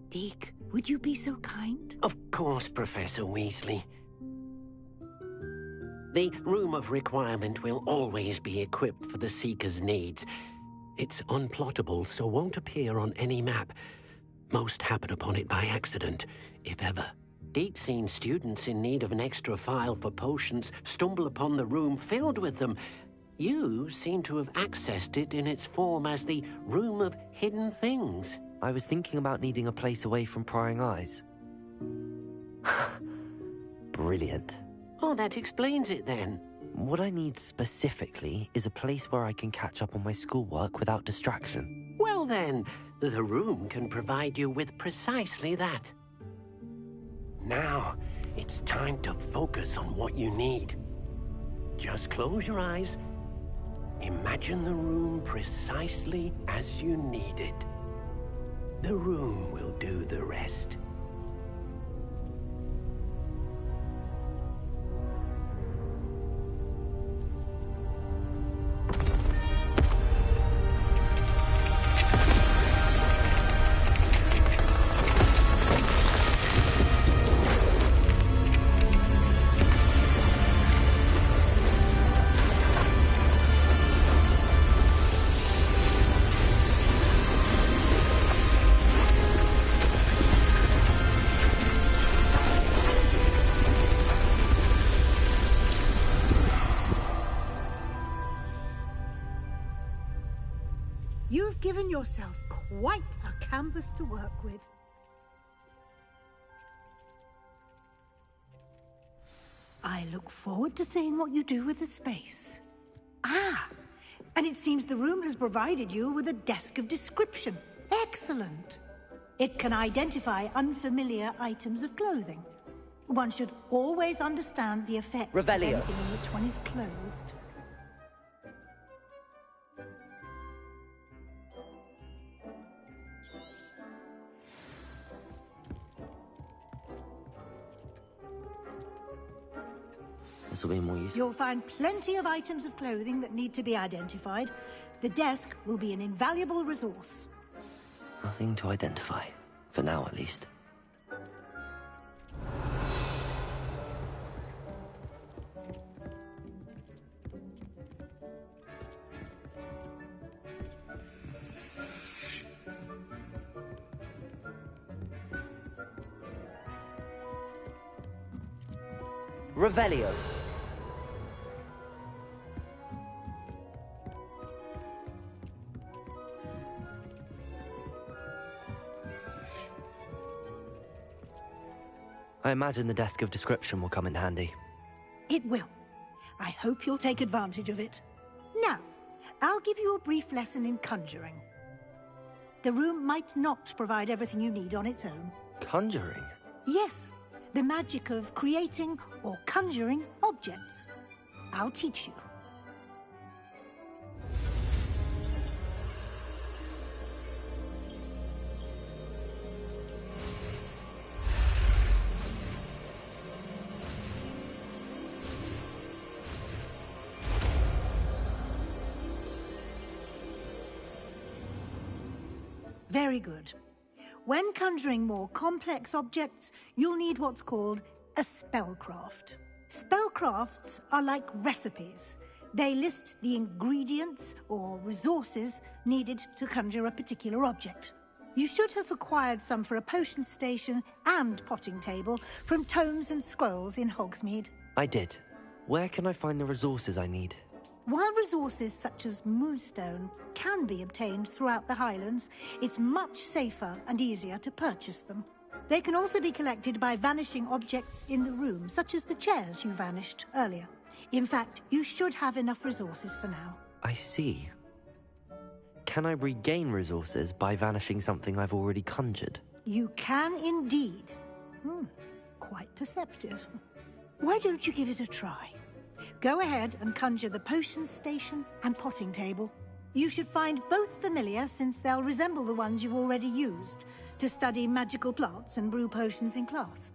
Deke, would you be so kind? Of course, Professor Weasley. The Room of Requirement will always be equipped for the Seeker's needs. It's unplottable, so won't appear on any map. Most happen upon it by accident, if ever. Deke's seen students in need of an extra file for potions stumble upon the room filled with them. You seem to have accessed it in its form as the Room of Hidden Things. I was thinking about needing a place away from prying eyes. Brilliant. Oh, that explains it then. What I need specifically is a place where I can catch up on my schoolwork without distraction. Well then, the room can provide you with precisely that. Now, it's time to focus on what you need. Just close your eyes. Imagine the room precisely as you need it. The room will do the rest. You've given yourself quite a canvas to work with. I look forward to seeing what you do with the space. Ah, and it seems the room has provided you with a desk of description. Excellent. It can identify unfamiliar items of clothing. One should always understand the effect of Revelio. anything in which one is clothed. This will be more useful. You'll find plenty of items of clothing that need to be identified. The desk will be an invaluable resource. Nothing to identify. For now, at least. Revelio. I imagine the desk of description will come in handy. It will. I hope you'll take advantage of it. Now, I'll give you a brief lesson in conjuring. The room might not provide everything you need on its own. Conjuring? Yes, the magic of creating or conjuring objects. I'll teach you. Very good. When conjuring more complex objects, you'll need what's called a spellcraft. Spellcrafts are like recipes. They list the ingredients or resources needed to conjure a particular object. You should have acquired some for a potion station and potting table from tomes and scrolls in Hogsmeade. I did. Where can I find the resources I need? While resources such as moonstone can be obtained throughout the Highlands, it's much safer and easier to purchase them. They can also be collected by vanishing objects in the room, such as the chairs you vanished earlier. In fact, you should have enough resources for now. I see. Can I regain resources by vanishing something I've already conjured? You can indeed. Quite perceptive. Why don't you give it a try? Go ahead and conjure the potion station and potting table. You should find both familiar, since they'll resemble the ones you've already used to study magical plants and brew potions in class.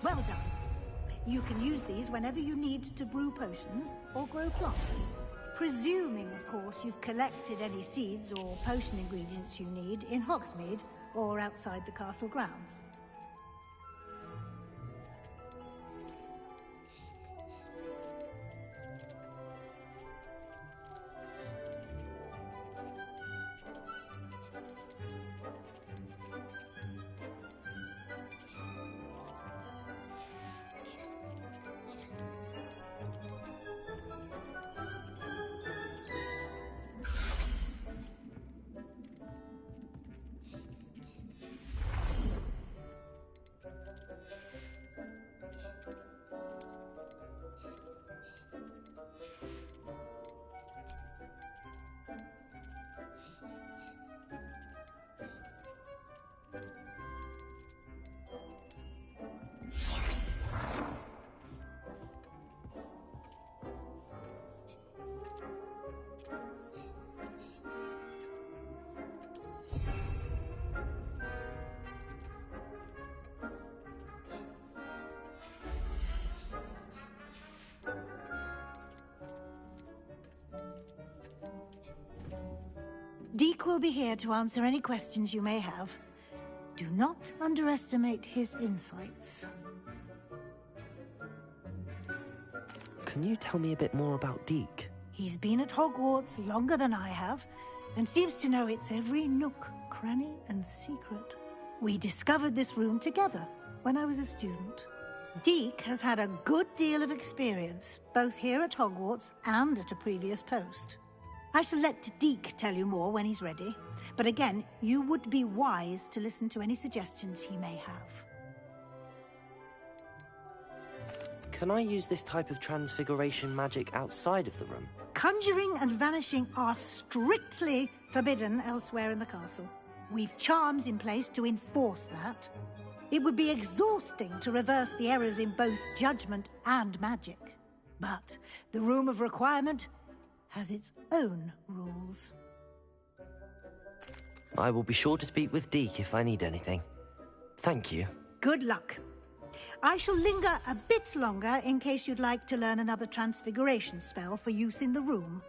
Well done. You can use these whenever you need to brew potions or grow plants. Presuming, of course, you've collected any seeds or potion ingredients you need in Hogsmeade or outside the castle grounds. Deek will be here to answer any questions you may have. Do not underestimate his insights. Can you tell me a bit more about Deke? He's been at Hogwarts longer than I have, and seems to know its every nook, cranny, and secret. We discovered this room together when I was a student. Deke has had a good deal of experience, both here at Hogwarts and at a previous post. I shall let Deke tell you more when he's ready, but again, you would be wise to listen to any suggestions he may have. Can I use this type of transfiguration magic outside of the room? Conjuring and vanishing are strictly forbidden elsewhere in the castle. We've charms in place to enforce that. It would be exhausting to reverse the errors in both judgment and magic. But the Room of Requirement has its own rules. I will be sure to speak with Deke if I need anything. Thank you. Good luck. I shall linger a bit longer in case you'd like to learn another transfiguration spell for use in the room.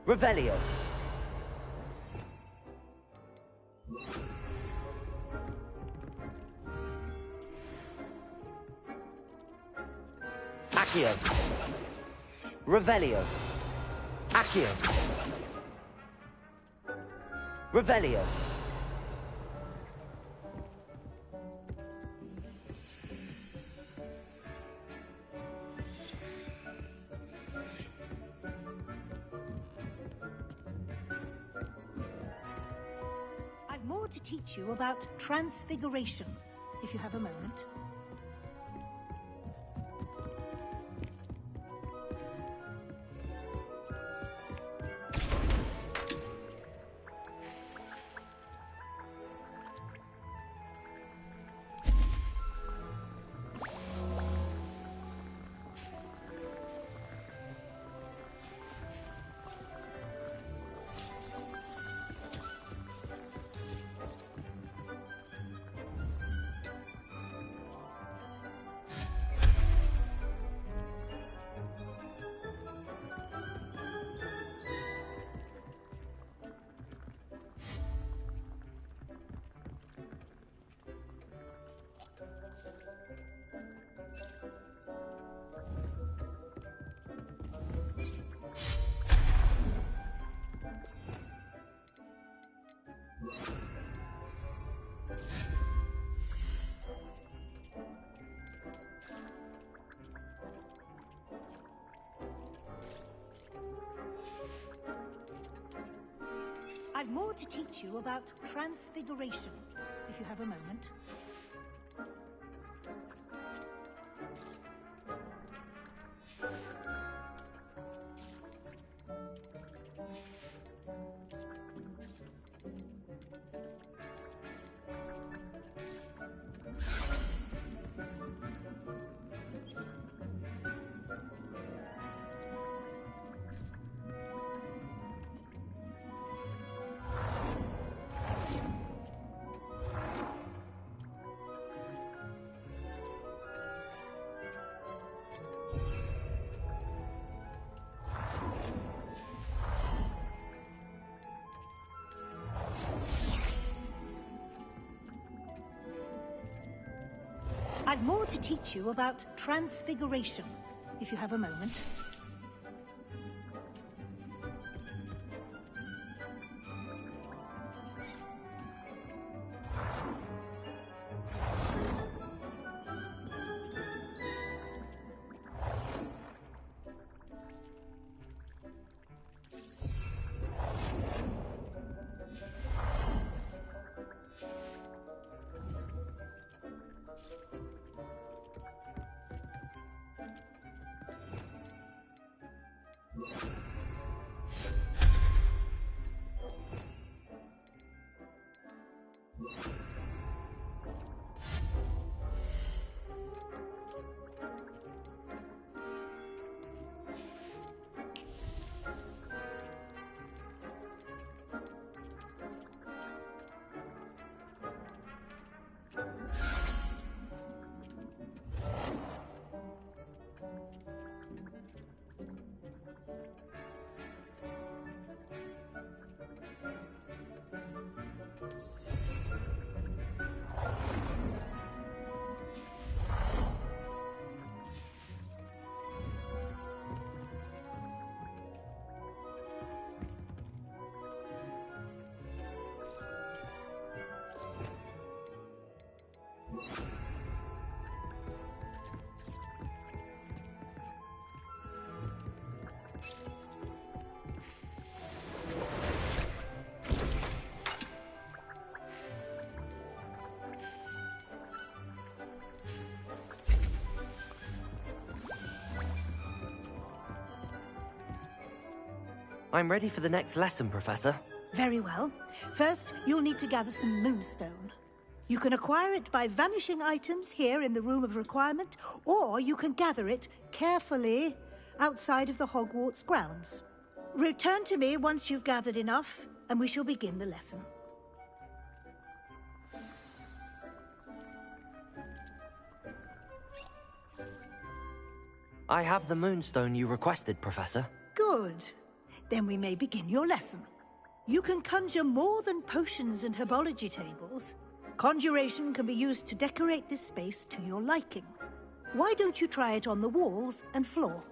Revelio. Accio. Revelio. Accio. Revelio. I've more to teach you about transfiguration, if you have a moment. I've more to teach you about transfiguration, if you have a moment. I've more to teach you about transfiguration, if you have a moment. I'm ready for the next lesson, Professor. Very well. First, you'll need to gather some moonstone. You can acquire it by vanishing items here in the Room of Requirement, or you can gather it carefully outside of the Hogwarts grounds. Return to me once you've gathered enough, and we shall begin the lesson. I have the moonstone you requested, Professor. Good. Then we may begin your lesson. You can conjure more than potions and herbology tables. Conjuration can be used to decorate this space to your liking. Why don't you try it on the walls and floor?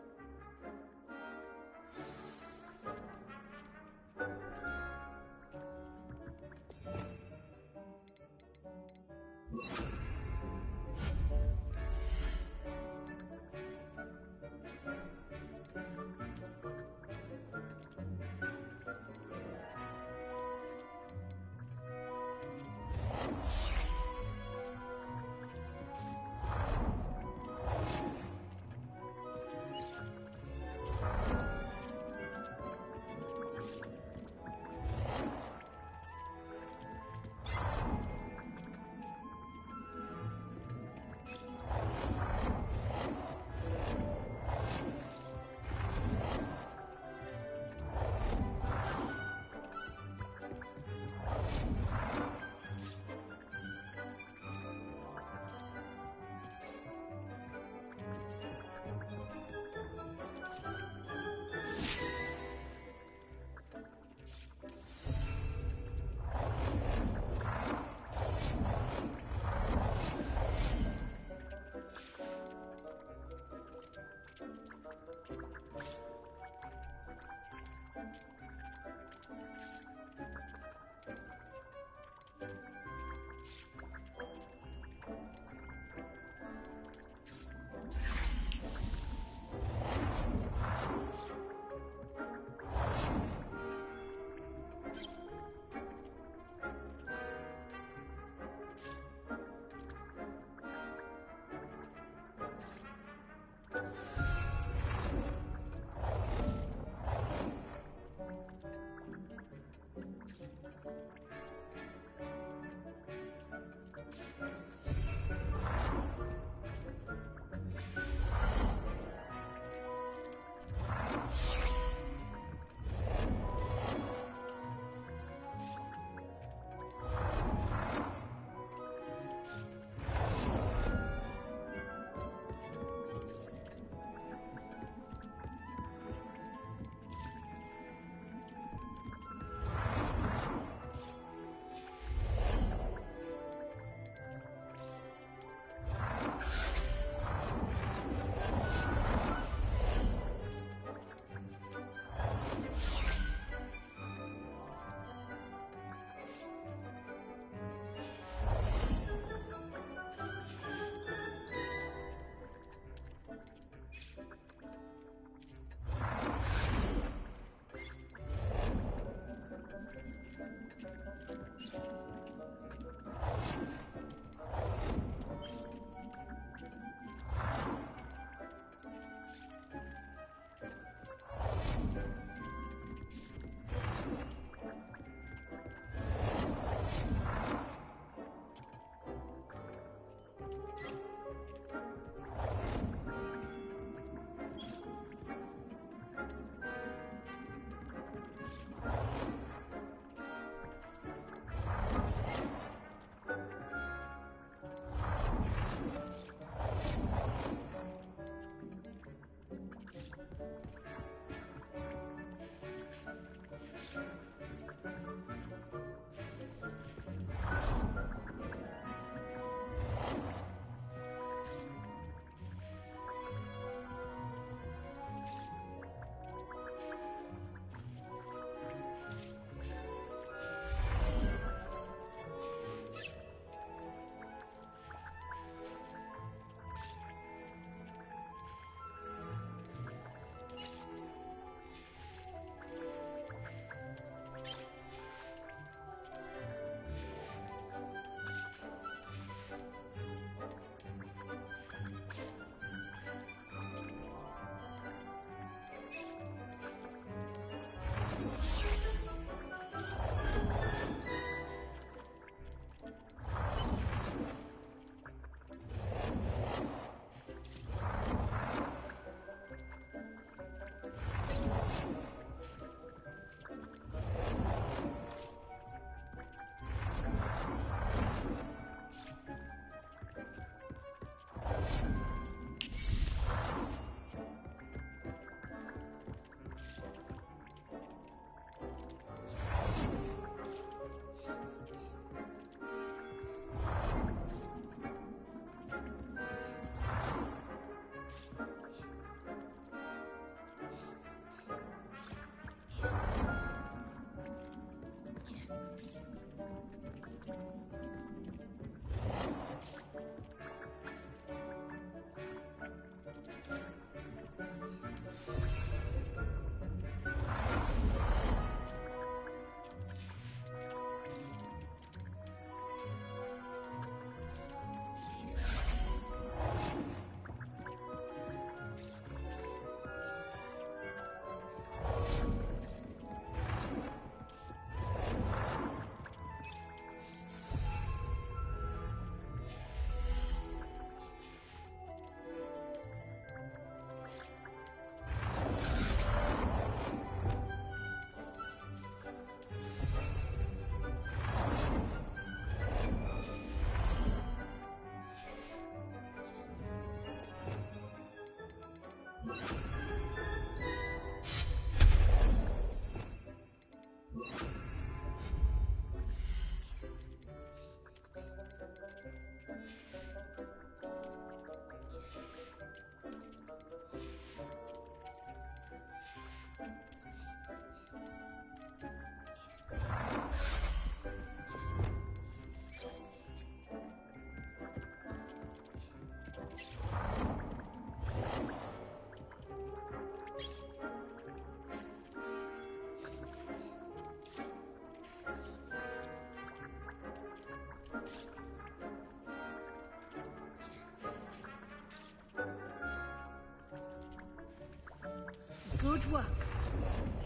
Good work.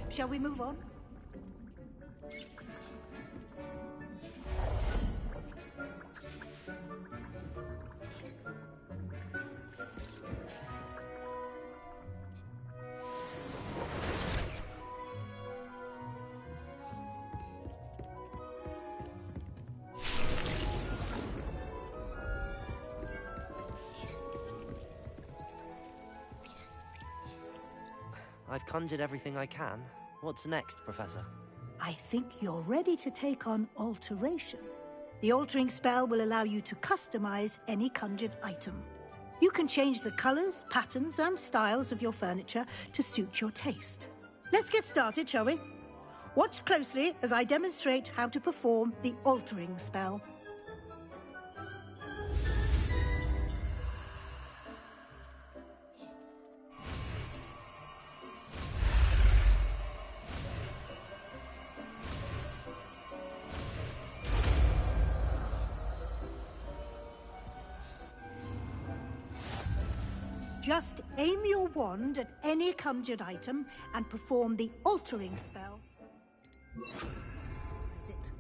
Shall we move on? I've conjured everything I can. What's next, Professor? I think you're ready to take on alteration. The altering spell will allow you to customize any conjured item. You can change the colors, patterns, and styles of your furniture to suit your taste. Let's get started, shall we? Watch closely as I demonstrate how to perform the altering spell. Just aim your wand at any conjured item and perform the altering spell. Is it?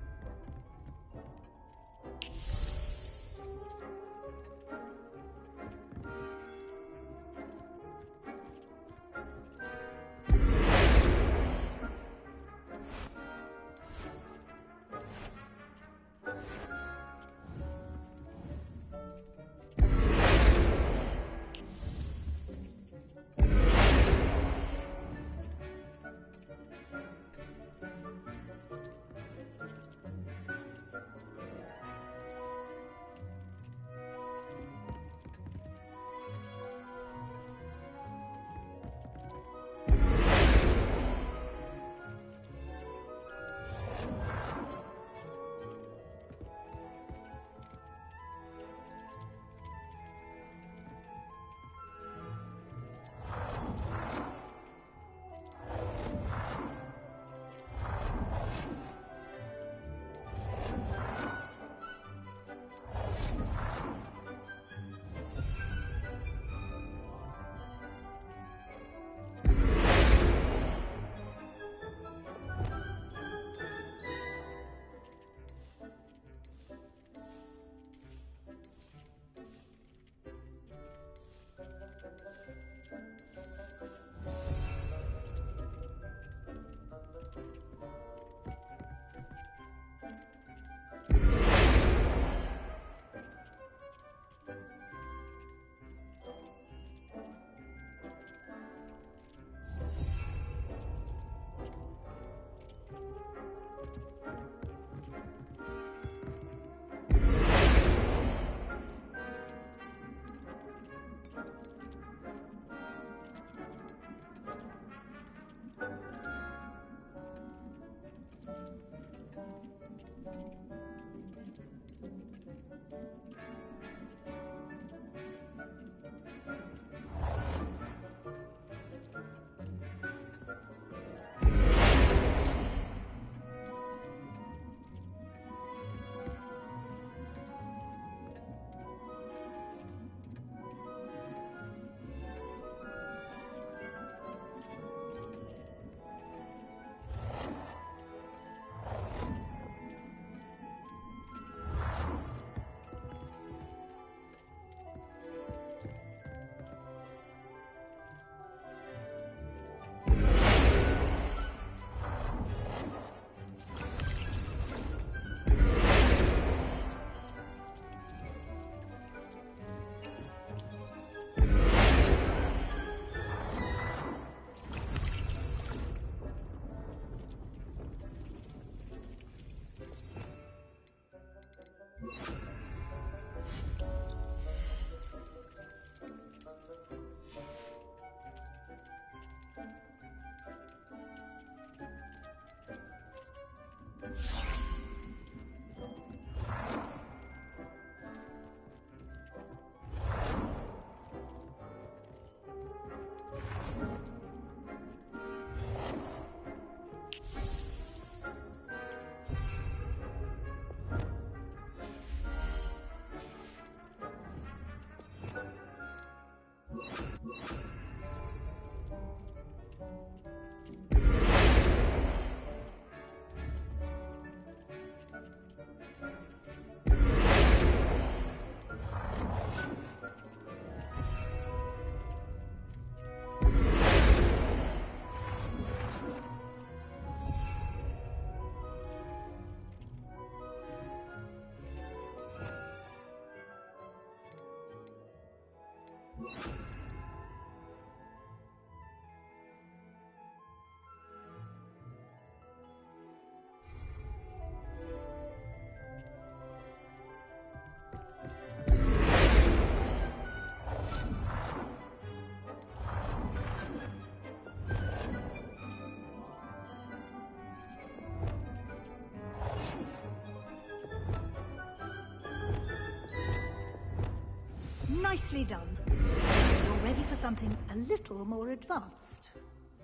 Nicely done. You're ready for something a little more advanced.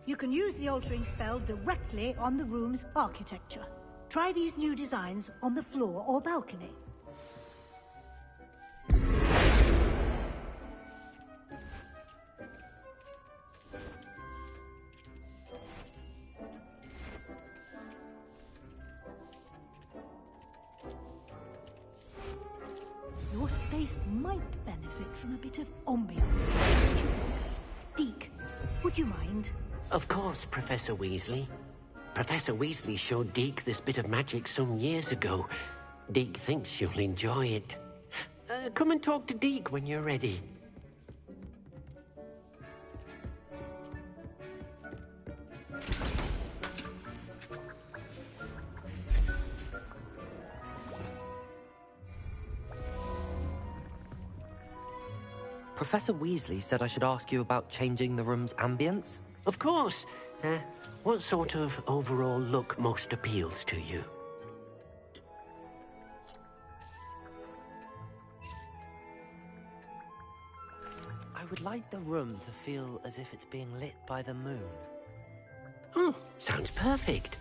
You can use the altering spell directly on the room's architecture. Try these new designs on the floor or balcony. Your space might benefit from a bit of ambiance. What do you think? Deke, would you mind? Of course, Professor Weasley. Professor Weasley showed Deke this bit of magic some years ago. Deke thinks you'll enjoy it. Come and talk to Deke when you're ready. Professor Weasley said I should ask you about changing the room's ambience? Of course. What sort of overall look most appeals to you? I would like the room to feel as if it's being lit by the moon. Oh, sounds perfect.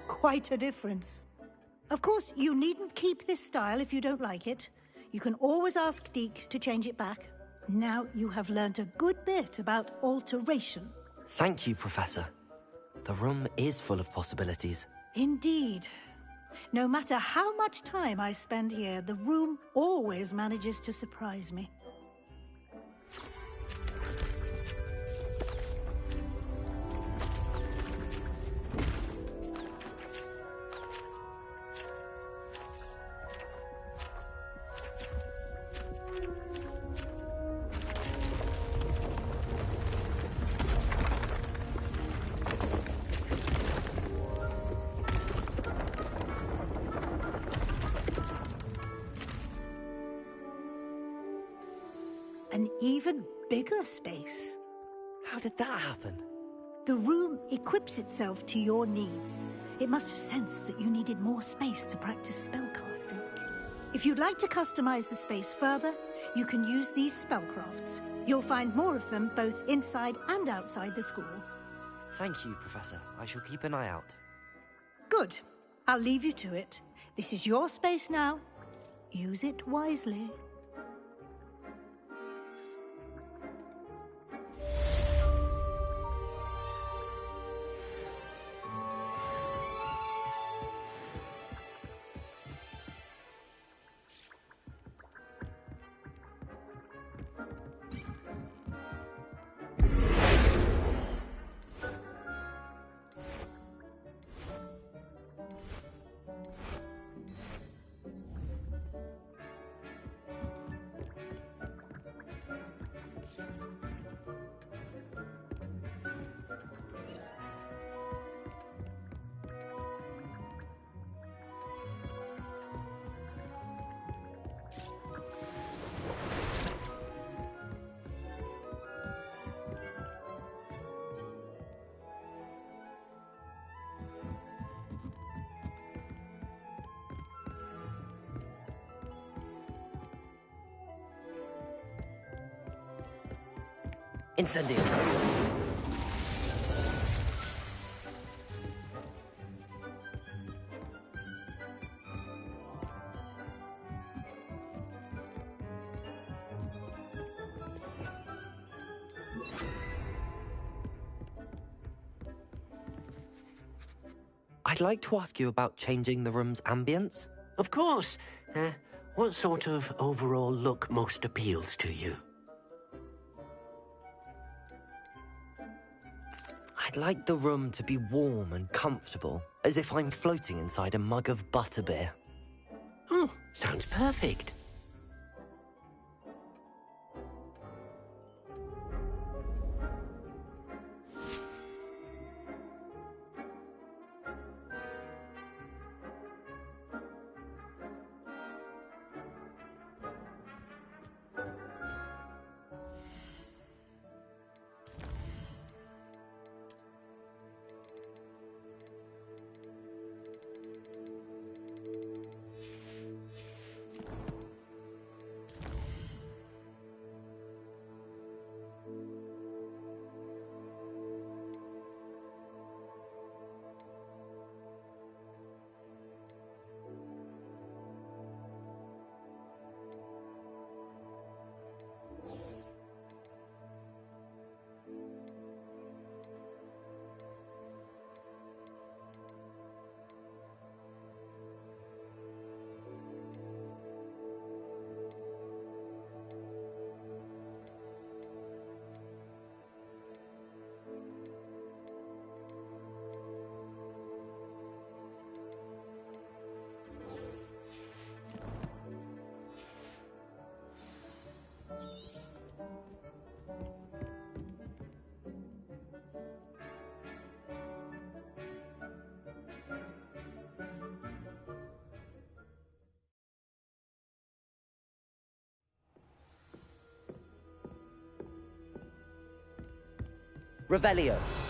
Quite a difference. Of course, you needn't keep this style if you don't like it. You can always ask Deke to change it back. Now you have learnt a good bit about alteration. Thank you, Professor. The room is full of possibilities. Indeed. No matter how much time I spend here, the room always manages to surprise me. An even bigger space. How did that happen? The room equips itself to your needs. It must have sensed that you needed more space to practice spellcasting. If you'd like to customize the space further, you can use these spellcrafts. You'll find more of them both inside and outside the school. Thank you, Professor. I shall keep an eye out. Good. I'll leave you to it. This is your space now. Use it wisely. Incendio. I'd like to ask you about changing the room's ambience. Of course. What sort of overall look most appeals to you? I'd like the room to be warm and comfortable, as if I'm floating inside a mug of butterbeer. Oh, sounds perfect. Revelio.